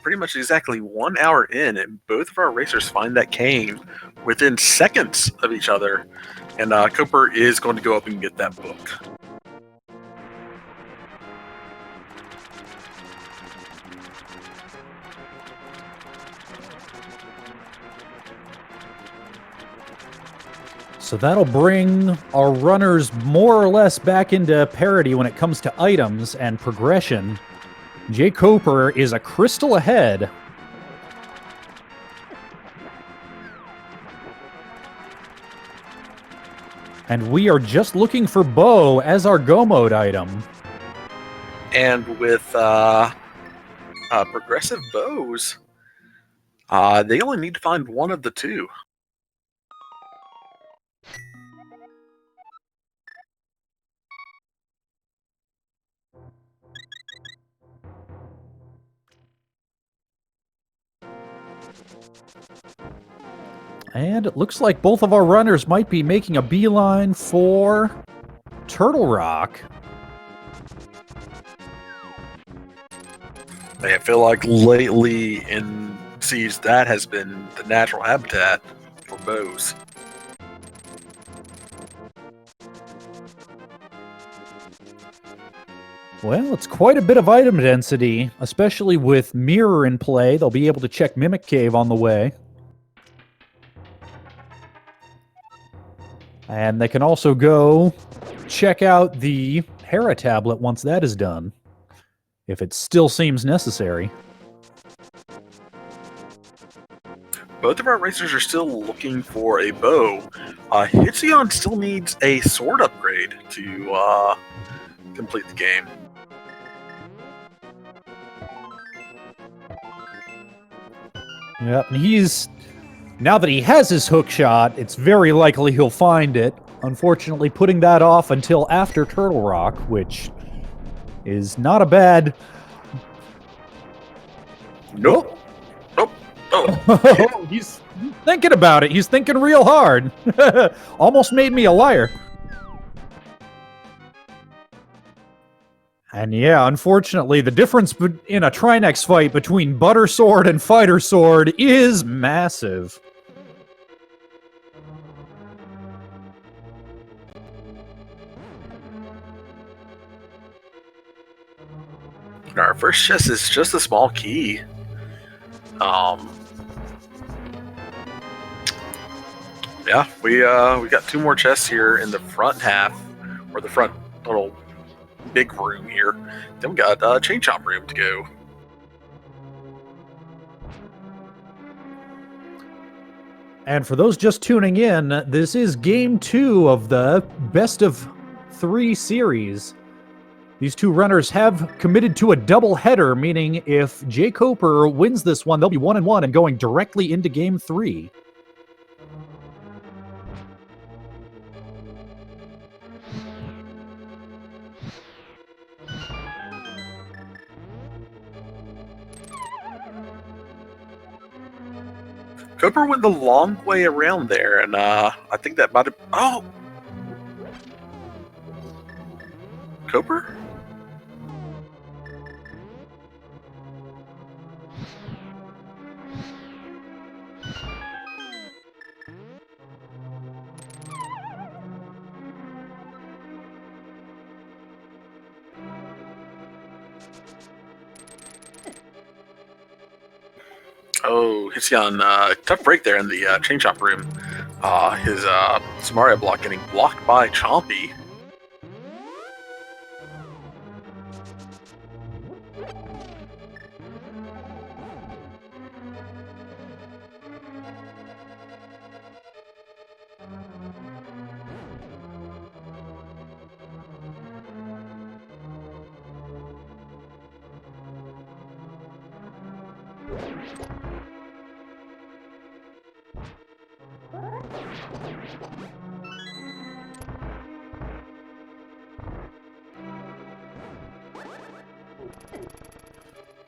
Pretty much exactly 1 hour in, and both of our racers find that cane within seconds of each other. And Cooper is going to go up and get that book. So that'll bring our runners more or less back into parity when it comes to items and progression. jkoper is a crystal ahead. And we are just looking for Bow as our Go Mode item. And with progressive bows, they only need to find one of the two. And it looks like both of our runners might be making a beeline for Turtle Rock. I feel like lately in Siege, that has been the natural habitat for bows. Well, it's quite a bit of item density, especially with Mirror in play. They'll be able to check Mimic Cave on the way. And they can also go check out the Hera tablet once that is done, if it still seems necessary. Both of our racers are still looking for a bow. Hitsuyan still needs a sword upgrade to complete the game. Yep, and now that he has his hook shot, it's very likely he'll find it. Unfortunately, putting that off until after Turtle Rock, which is not a bad... Nope. Nope. Oh. He's thinking about it. He's thinking real hard. Almost made me a liar. And yeah, unfortunately, the difference in a Trinex fight between Butter Sword and Fighter Sword is massive. Our first chest is just a small key. Yeah, we got two more chests here in the front half, or the front little big room here. Then we got a chain chomp room to go. And for those just tuning in, this is Game 2 of the Best of 3 series. These two runners have committed to a double header, meaning if jkoper wins this one, they'll be 1-1 and going directly into Game 3. Cooper went the long way around there, and I think that might have... Oh! Cooper? Oh, Hitsuyan, tough break there in the chain shop room. His Samaria block getting blocked by Chompy.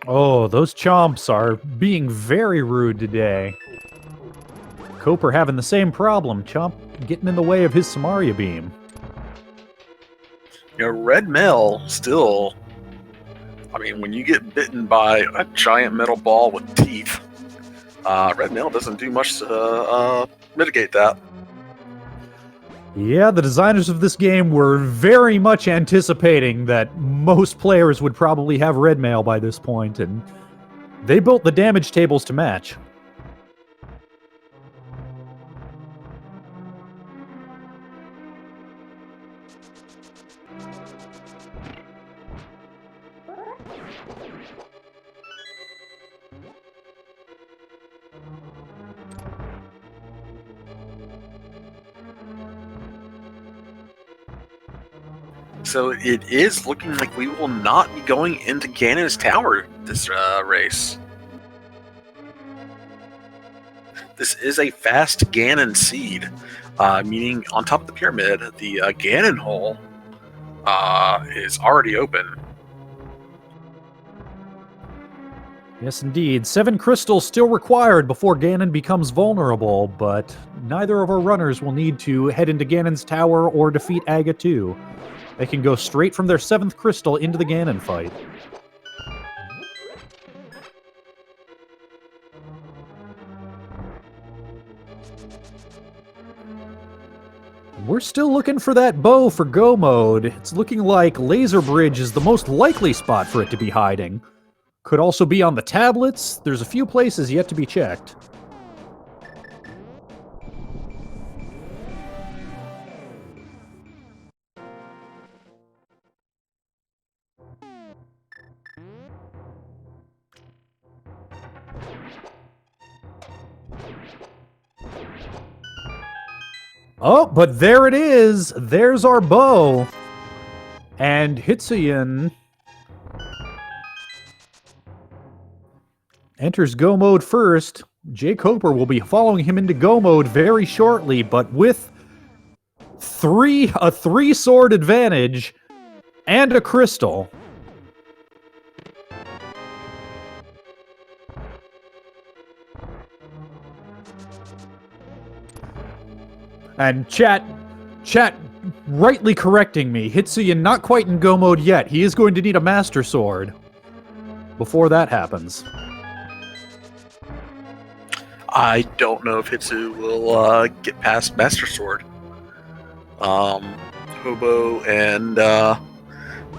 Oh, those chomps are being very rude today. Cooper having the same problem. Chomp getting in the way of his Samaria beam. You know, Red Mail still... I mean, when you get bitten by a giant metal ball with teeth, Red Mail doesn't do much to mitigate that. Yeah, the designers of this game were very much anticipating that most players would probably have red mail by this point, and they built the damage tables to match. So it is looking like we will not be going into Ganon's tower this race. This is a fast Ganon seed, meaning on top of the pyramid, the Ganon hole is already open. Yes, indeed. 7 crystals still required before Ganon becomes vulnerable, but neither of our runners will need to head into Ganon's tower or defeat Aga 2. They can go straight from their 7th crystal into the Ganon fight. We're still looking for that bow for Go mode. It's looking like Laser Bridge is the most likely spot for it to be hiding. Could also be on the tablets. There's a few places yet to be checked. Oh, but there it is! There's our bow! And Hitsuyan enters Go mode first. jkoper will be following him into Go mode very shortly, but with a 3-sword advantage and a crystal. And chat rightly correcting me. Hitsuyan not quite in Go mode yet. He is going to need a Master Sword before that happens. I don't know if Hitsu will get past Master Sword. Hobo and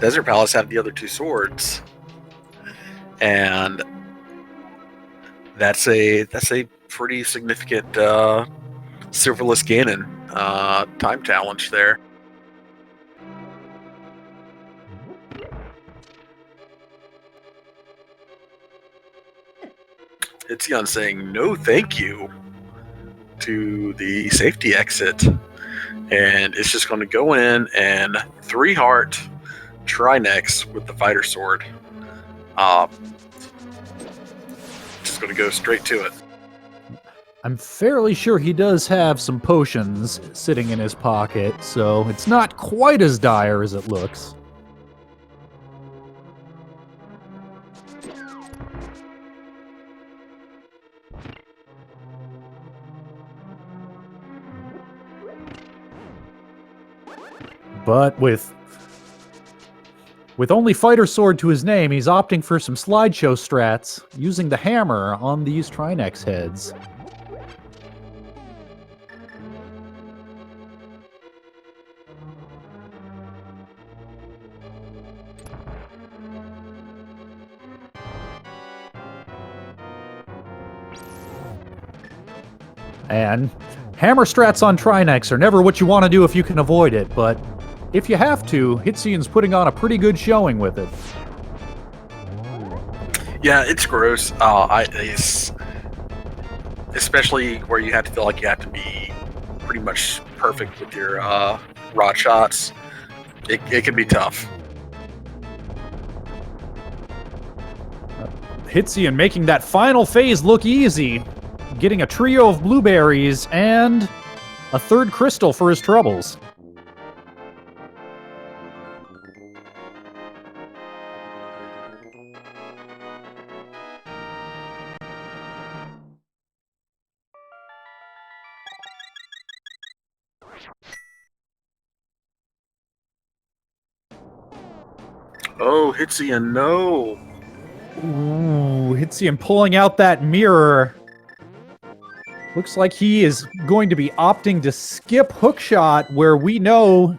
Desert Palace have the other 2 swords, and that's a pretty significant Silverless Ganon time challenge there. Hitsuyan saying no thank you to the safety exit, and it's just going to go in and 3 heart Trinex with the fighter sword. Just going to go straight to it. I'm fairly sure he does have some potions sitting in his pocket, so it's not quite as dire as it looks. But with only fighter sword to his name, he's opting for some slideshow strats, using the hammer on these Trinex heads. And hammer strats on Trinex are never what you want to do if you can avoid it, but if you have to, Hitsuyan's putting on a pretty good showing with it. Yeah, it's gross. Especially where you have to feel like you have to be pretty much perfect with your rod shots. It can be tough. Hitsuyan making that final phase look easy, getting a trio of blueberries and a third crystal for his troubles. Oh, Hitsuyan, no! Ooh, Hitsuyan pulling out that mirror. Looks like he is going to be opting to skip hookshot, where we know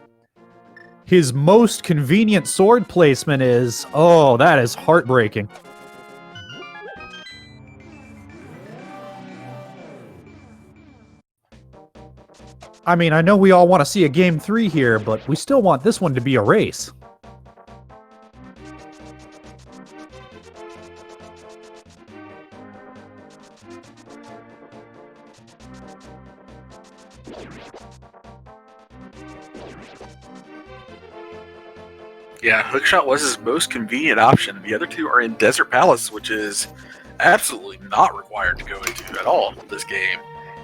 his most convenient sword placement is. Oh, that is heartbreaking. I mean, I know we all want to see a Game 3 here, but we still want this one to be a race. Yeah, hookshot was his most convenient option. The other two are in Desert Palace, which is absolutely not required to go into at all this game,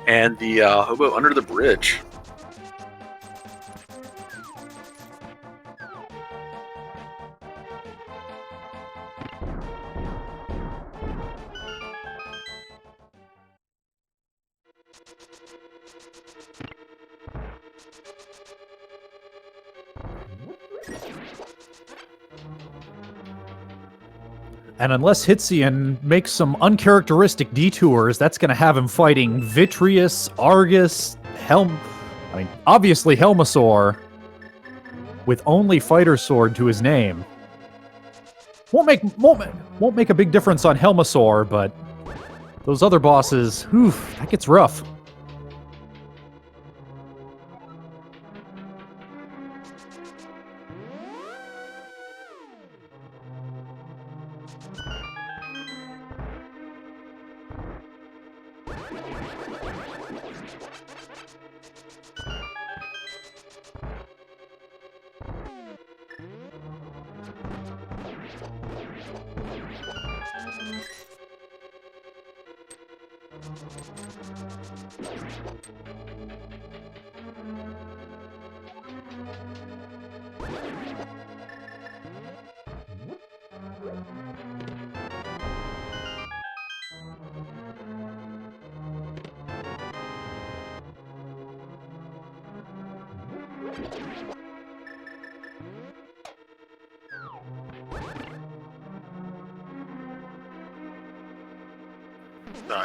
and the hobo under the bridge. And unless Hitsuyan makes some uncharacteristic detours, that's going to have him fighting Vitreous, Argus, obviously Helmasaur, with only fighter sword to his name. Won't make a big difference on Helmasaur, but those other bosses, whew, that gets rough.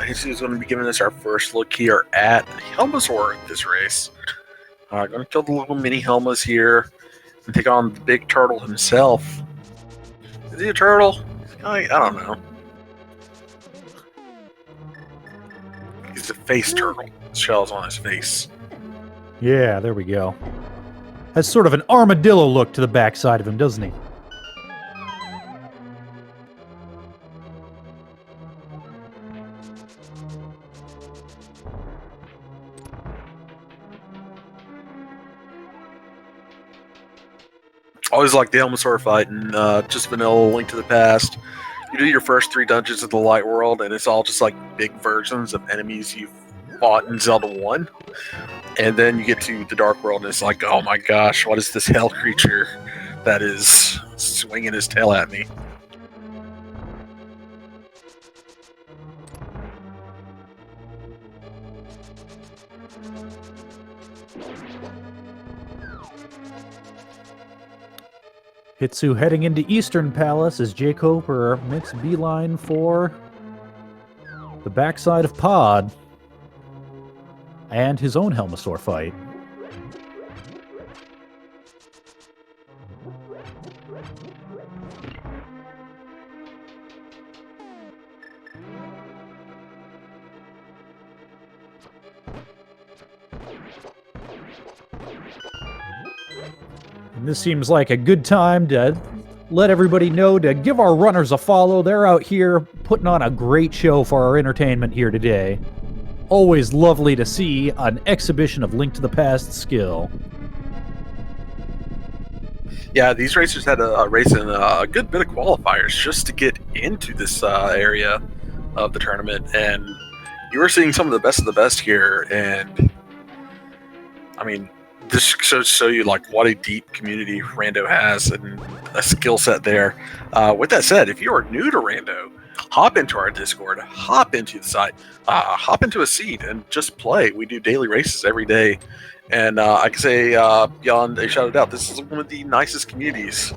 Hitsuyan's going to be giving us our first look here at Helmasaur this race. Going to kill the little mini Helmas here and take on the big turtle himself. Is he a turtle? I don't know. He's a face turtle. Shell's on his face. Yeah, there we go. Has sort of an armadillo look to the backside of him, doesn't he? Always like the Helmasaur fight and just vanilla Link to the Past. You do your first 3 dungeons of the Light World, and it's all just like big versions of enemies you've fought in Zelda 1. And then you get to the Dark World, and it's like, oh my gosh, what is this hell creature that is swinging his tail at me? Hitsu heading into Eastern Palace as jkoper makes beeline for the backside of Pod and his own Helmasaur fight. And this seems like a good time to let everybody know to give our runners a follow. They're out here putting on a great show for our entertainment here today. Always lovely to see an exhibition of Link to the Past skill. Yeah, these racers had a race in a good bit of qualifiers just to get into this area of the tournament, and you were seeing some of the best here, and I mean, this should show you like what a deep community Rando has and a skill set there. With that said, if you are new to Rando, hop into our Discord, hop into the site, hop into a seat, and just play. We do daily races every day, and I can say beyond a shout out, this is one of the nicest communities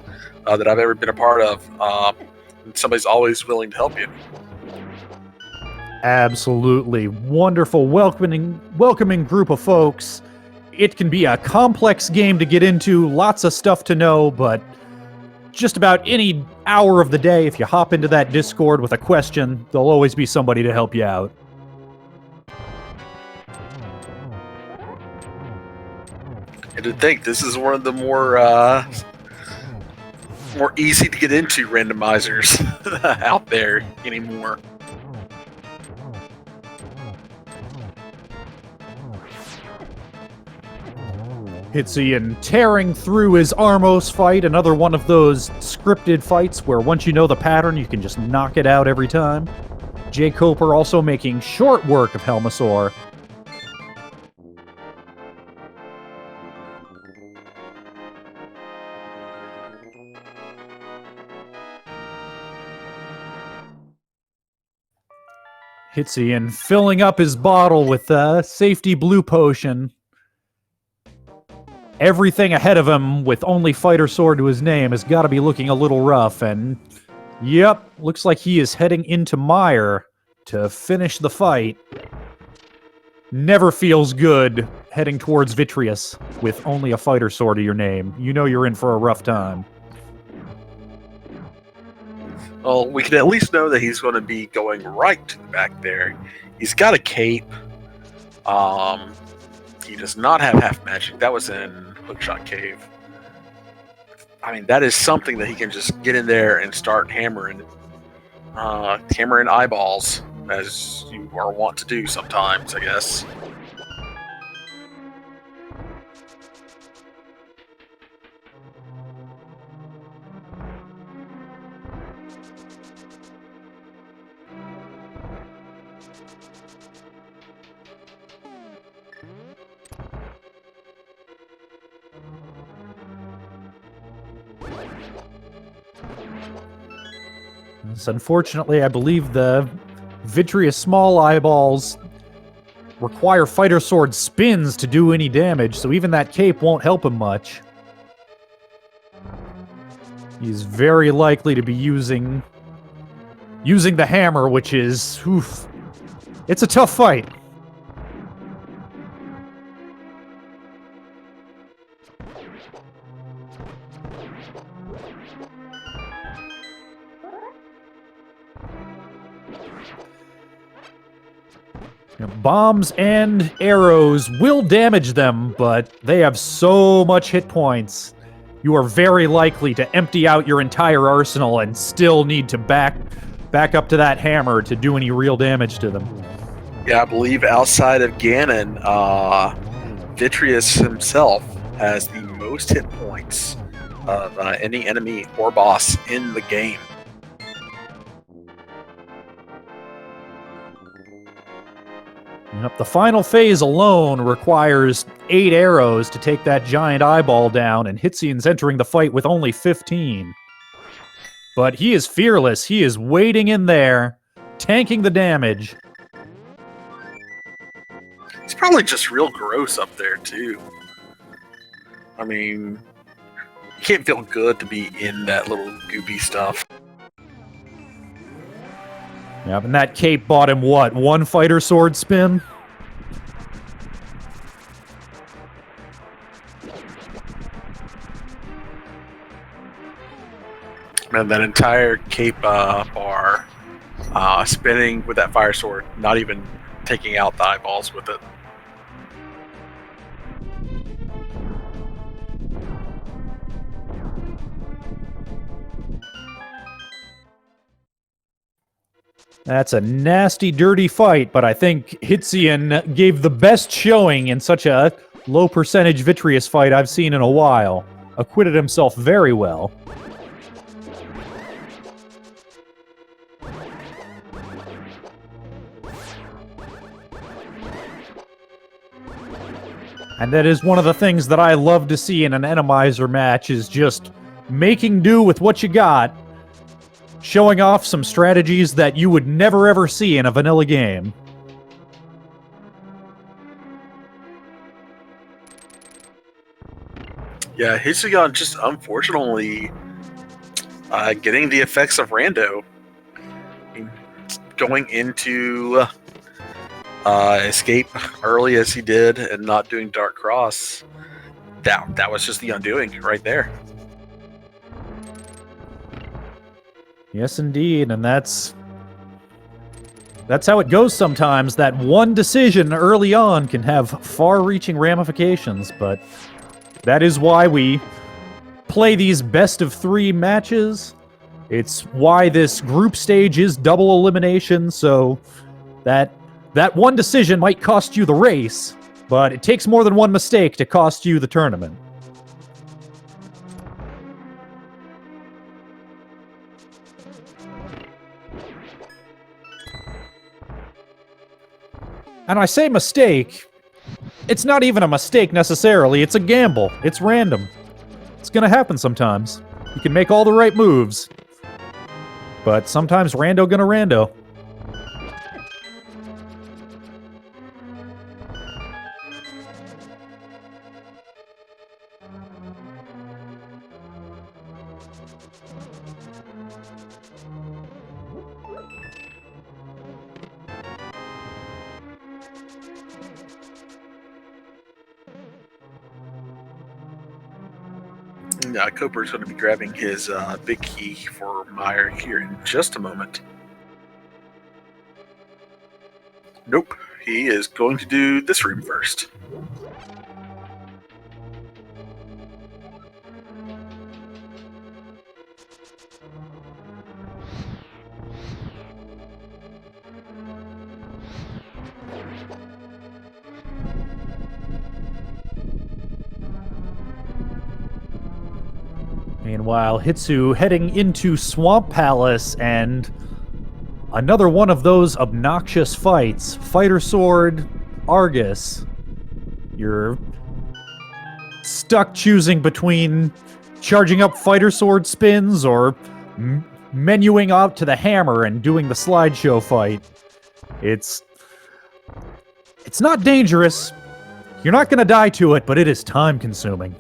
that I've ever been a part of. And somebody's always willing to help you. Absolutely wonderful, welcoming group of folks. It can be a complex game to get into, lots of stuff to know, but just about any hour of the day, if you hop into that Discord with a question, there'll always be somebody to help you out. And to think, this is one of the more easy to get into randomizers out there anymore. Hitsuyan tearing through his Armos fight, another one of those scripted fights where once you know the pattern, you can just knock it out every time. jkoper also making short work of Helmasaur. Hitsuyan filling up his bottle with safety blue potion. Everything ahead of him with only Fighter Sword to his name has got to be looking a little rough, and yep, looks like he is heading into Mire to finish the fight. Never feels good heading towards Vitreous with only a Fighter Sword to your name. You know you're in for a rough time. Well, we can at least know that he's going to be going right to the back there. He's got a cape. He does not have half magic. That was in Hookshot Cave. I mean, that is something that he can just get in there and start hammering eyeballs, as you are wont to do sometimes, I guess. So unfortunately, I believe the Vitreous small eyeballs require Fighter Sword spins to do any damage, so even that cape won't help him much. He's very likely to be using the hammer, which is, oof, it's a tough fight. Bombs and arrows will damage them, but they have so much hit points. You are very likely to empty out your entire arsenal and still need to back up to that hammer to do any real damage to them. Yeah, I believe outside of Ganon, Vitreous himself has the most hit points of any enemy or boss in the game. Yep, the final phase alone requires 8 arrows to take that giant eyeball down, and Hitsuyan's entering the fight with only 15. But he is fearless. He is waiting in there, tanking the damage. It's probably just real gross up there, too. I mean, you can't feel good to be in that little goopy stuff. Yep, and that cape bought him what? 1 fighter sword spin? And that entire cape bar spinning with that fire sword, not even taking out the eyeballs with it. That's a nasty, dirty fight, but I think Hitsuyan gave the best showing in such a low percentage vitreous fight I've seen in a while. Acquitted himself very well. And that is one of the things that I love to see in an Randomizer match, is just making do with what you got, showing off some strategies that you would never ever see in a vanilla game. Yeah, Hitsuyan just unfortunately getting the effects of Rando. I mean, going into escape early as he did and not doing Dark Cross, that was just the undoing right there. Yes, indeed, and that's how it goes sometimes. That one decision early on can have far-reaching ramifications, but that is why we play these best-of-3 matches. It's why this group stage is double elimination, so that one decision might cost you the race, but it takes more than one mistake to cost you the tournament. And I say mistake, it's not even a mistake necessarily, it's a gamble. It's random. It's gonna happen sometimes. You can make all the right moves, but sometimes rando gonna rando. Koper is going to be grabbing his big key for Meyer here in just a moment. Nope, he is going to do this room first. Meanwhile, Hitsu heading into Swamp Palace, and another one of those obnoxious fights. Fighter Sword, Argus. You're stuck choosing between charging up Fighter Sword spins or menuing out to the hammer and doing the slideshow fight. It's not dangerous. You're not going to die to it, but it is time-consuming.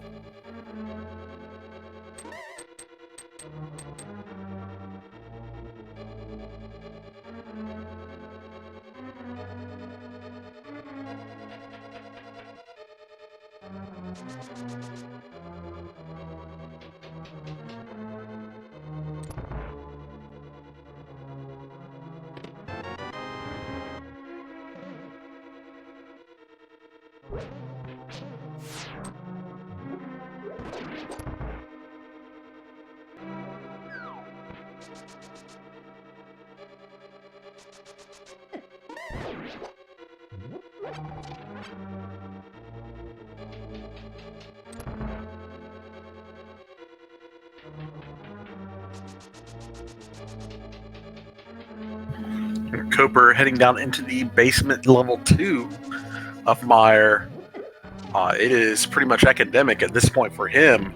Koper heading down into the basement level 2 of Meyer. It is pretty much academic at this point for him.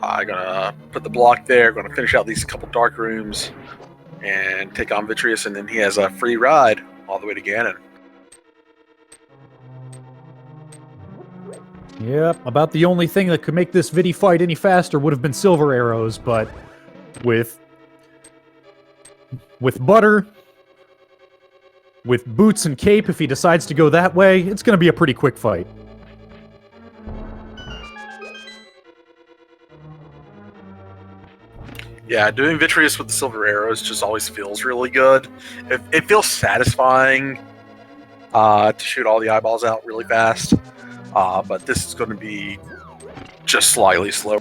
I'm gonna put the block there, gonna finish out these couple dark rooms, and take on Vitreous, and then he has a free ride all the way to Ganon. Yep, about the only thing that could make this Vidi fight any faster would have been silver arrows, but with Butter, with Boots and Cape, if he decides to go that way, it's going to be a pretty quick fight. Yeah, doing Vitreous with the silver arrows just always feels really good. It feels satisfying to shoot all the eyeballs out really fast, but this is going to be just slightly slow.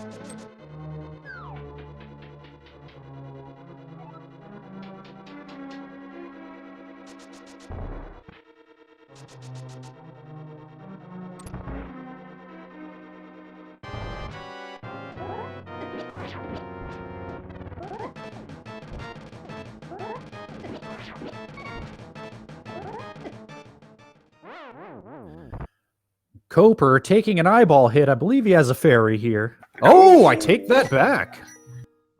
Koper taking an eyeball hit. I believe he has a fairy here. Oh, I take that back.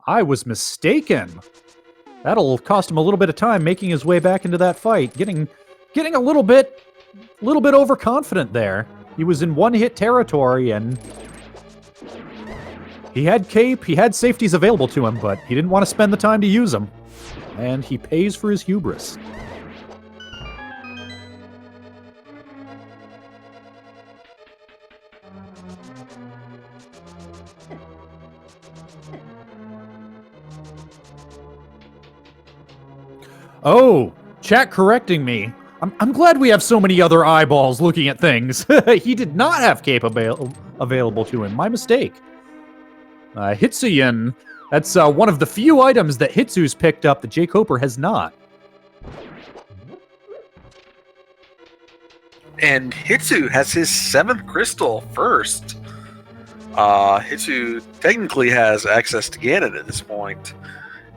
I was mistaken. That'll cost him a little bit of time making his way back into that fight. Getting a little bit overconfident there. He was in one-hit territory, and he had Cape, he had safeties available to him, but he didn't want to spend the time to use them. And he pays for his hubris. Oh, chat correcting me. I'm glad we have so many other eyeballs looking at things. He did not have Cape available to him. My mistake. Hitsuyan, that's one of the few items that Hitsu's picked up that jkoper has not. And Hitsu has his 7th crystal first. Hitsu technically has access to Ganon at this point,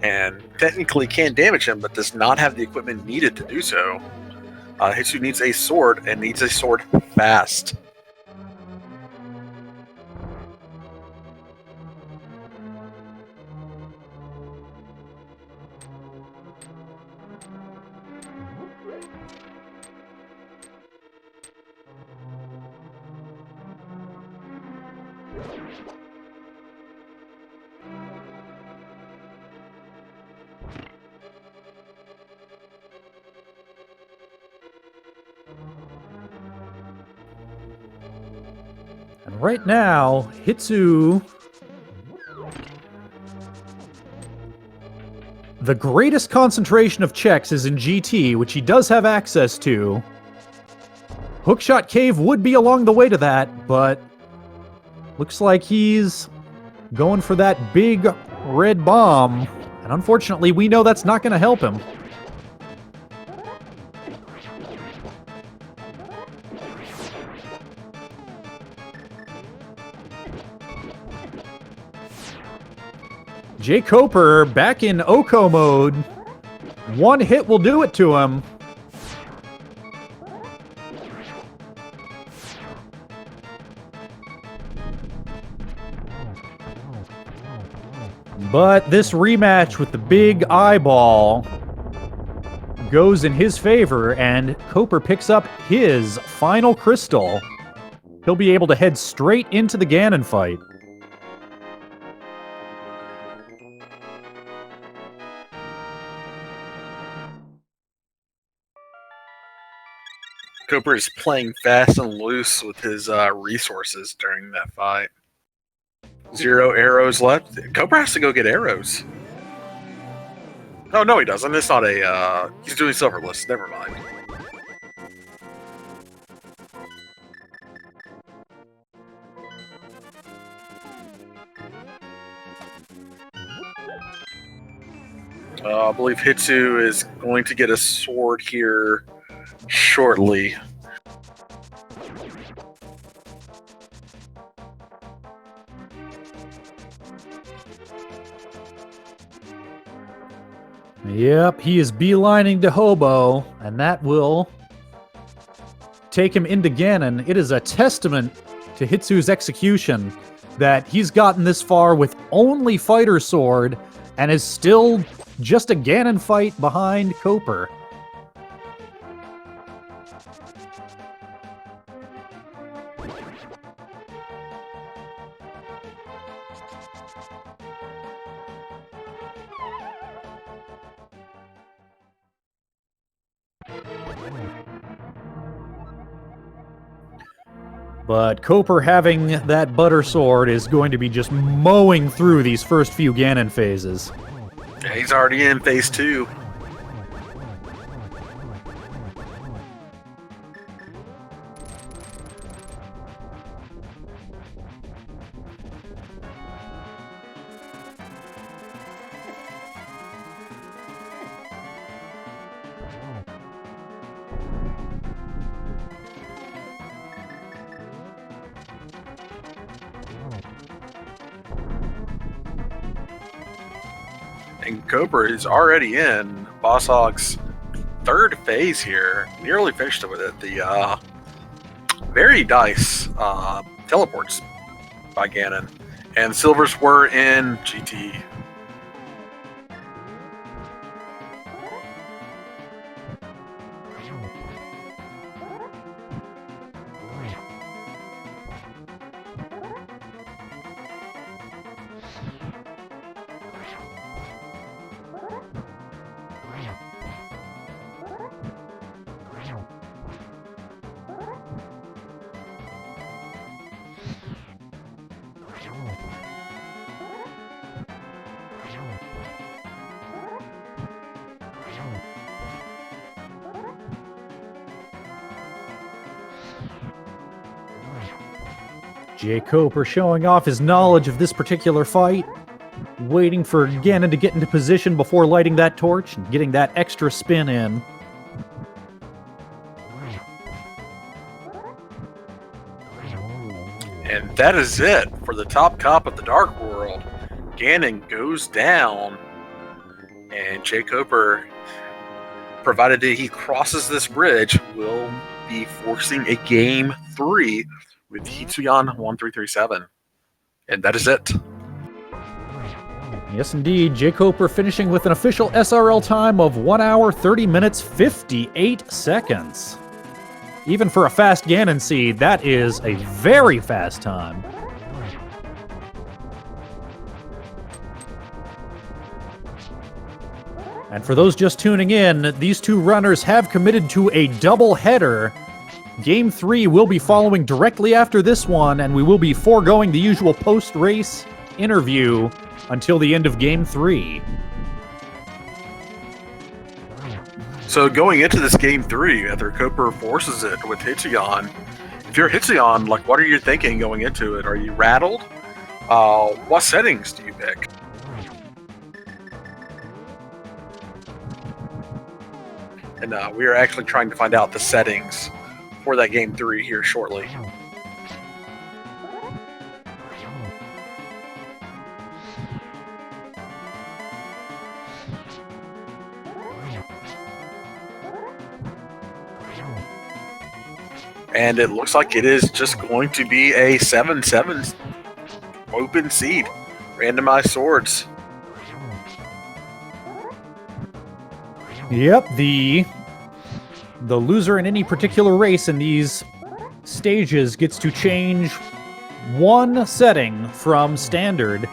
and technically can damage him, but does not have the equipment needed to do so. Hitsu needs a sword, and needs a sword fast. And right now, Hitsu, the greatest concentration of checks is in GT, which he does have access to. Hookshot Cave would be along the way to that, but looks like he's going for that big red bomb. And unfortunately, we know that's not going to help him. jkoper back in Oko mode. One hit will do it to him. But this rematch with the big eyeball goes in his favor, and Koper picks up his final crystal. He'll be able to head straight into the Ganon fight. Koper is playing fast and loose with his resources during that fight. 0 arrows left. Koper has to go get arrows. Oh, no, he doesn't. It's not a... he's doing silverless. Never mind. I believe Hitsu is going to get a sword here shortly. Yep, he is beelining to Hobo, and that will take him into Ganon. It is a testament to Hitsu's execution that he's gotten this far with only Fighter Sword and is still just a Ganon fight behind jkoper. But jkoper having that butter sword is going to be just mowing through these first few Ganon phases. Yeah, he's already in phase 2. And jkoper is already in Boss Hogg's third phase here. Nearly finished with it. The very nice teleports by Ganon. And silvers were in GT. jkoper showing off his knowledge of this particular fight, waiting for Ganon to get into position before lighting that torch and getting that extra spin in. And that is it for the top cop of the Dark World. Ganon goes down, and jkoper, provided that he crosses this bridge, will be forcing a Game 3 with Hitsuyan1337. And that is it. Yes, indeed. jkoper finishing with an official SRL time of 1 hour, 30 minutes, 58 seconds. Even for a fast Ganon seed, that is a very fast time. And for those just tuning in, these two runners have committed to a double header. Game 3 will be following directly after this one, and we will be foregoing the usual post-race interview until the end of Game 3. So going into this Game 3, after jkoper forces it with Hitsuyan, if you're Hitsuyan, like, what are you thinking going into it? Are you rattled? What settings do you pick? And we are actually trying to find out the settings for that Game 3 here shortly. And it looks like it is just going to be a 7-7 open seed. Randomized swords. Yep, the loser in any particular race in these stages gets to change one setting from standard.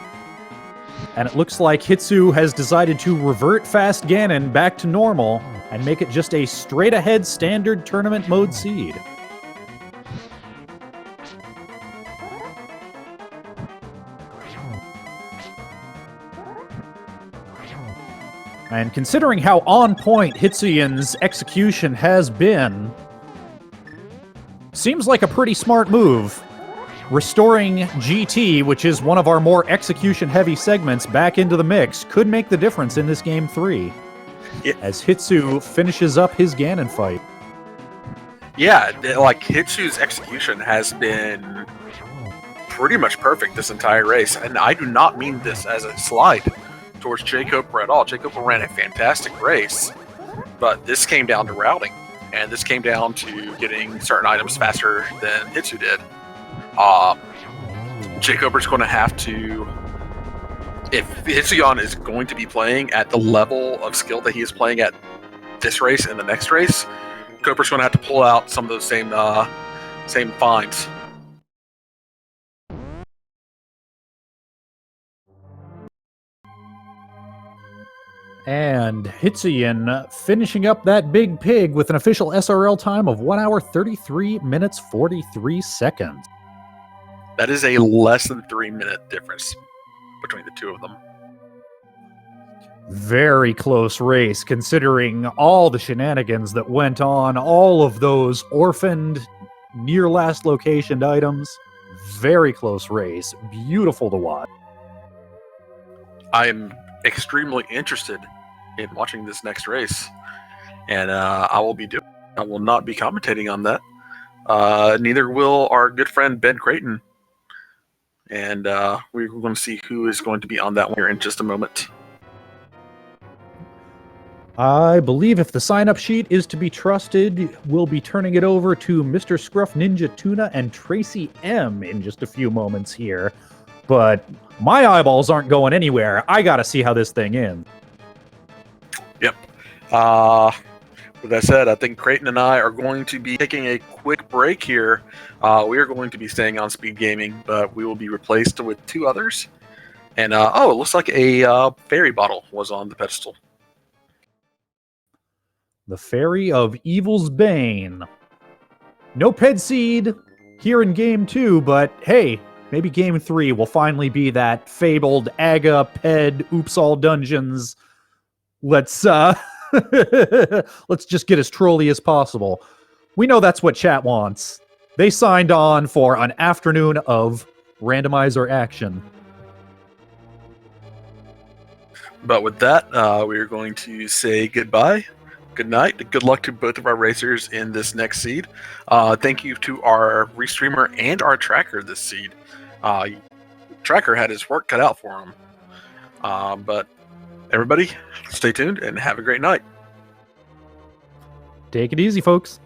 And it looks like Hitsu has decided to revert Fast Ganon back to normal and make it just a straight-ahead standard tournament mode seed. And considering how on point Hitsuyan's execution has been, seems like a pretty smart move. Restoring GT, which is one of our more execution-heavy segments, back into the mix could make the difference in this Game 3. Yeah. As Hitsu finishes up his Ganon fight. Yeah, like, Hitsu's execution has been pretty much perfect this entire race, and I do not mean this as a slight towards jkoper at all. jkoper ran a fantastic race, but this came down to routing, and this came down to getting certain items faster than Hitsu did. jkoper's going to have to, if Hitsuyan is going to be playing at the level of skill that he is playing at this race and the next race, Coper's going to have to pull out some of those same finds. And Hitsuyan finishing up that big pig with an official SRL time of 1 hour 33 minutes 43 seconds. That is a less than 3-minute difference between the two of them. Very close race, considering all the shenanigans that went on, all of those orphaned, near last locationed items. Very close race. Beautiful to watch. I am extremely interested in watching this next race, and I will not be commentating on that. Neither will our good friend Ben Creighton, and we're going to see who is going to be on that one here in just a moment. I believe if the sign-up sheet is to be trusted, we'll be turning it over to Mr. Scruff Ninja Tuna and Tracy M in just a few moments here. But my eyeballs aren't going anywhere. I gotta see how this thing ends. Yep. With that said, I think Creighton and I are going to be taking a quick break here. We are going to be staying on Speed Gaming, but we will be replaced with 2 others. And, it looks like a fairy bottle was on the pedestal. The Fairy of Evil's Bane. No Ped Seed here in Game 2, but hey, maybe Game 3 will finally be that fabled Aga, Ped, Oops All Dungeons. Let's let's just get as trolly as possible. We know that's what chat wants. They signed on for an afternoon of randomizer action. But with that, we are going to say goodbye. Good night. Good luck to both of our racers in this next seed. Thank you to our restreamer and our tracker this seed. Tracker had his work cut out for him. But everybody, stay tuned and have a great night. Take it easy, folks.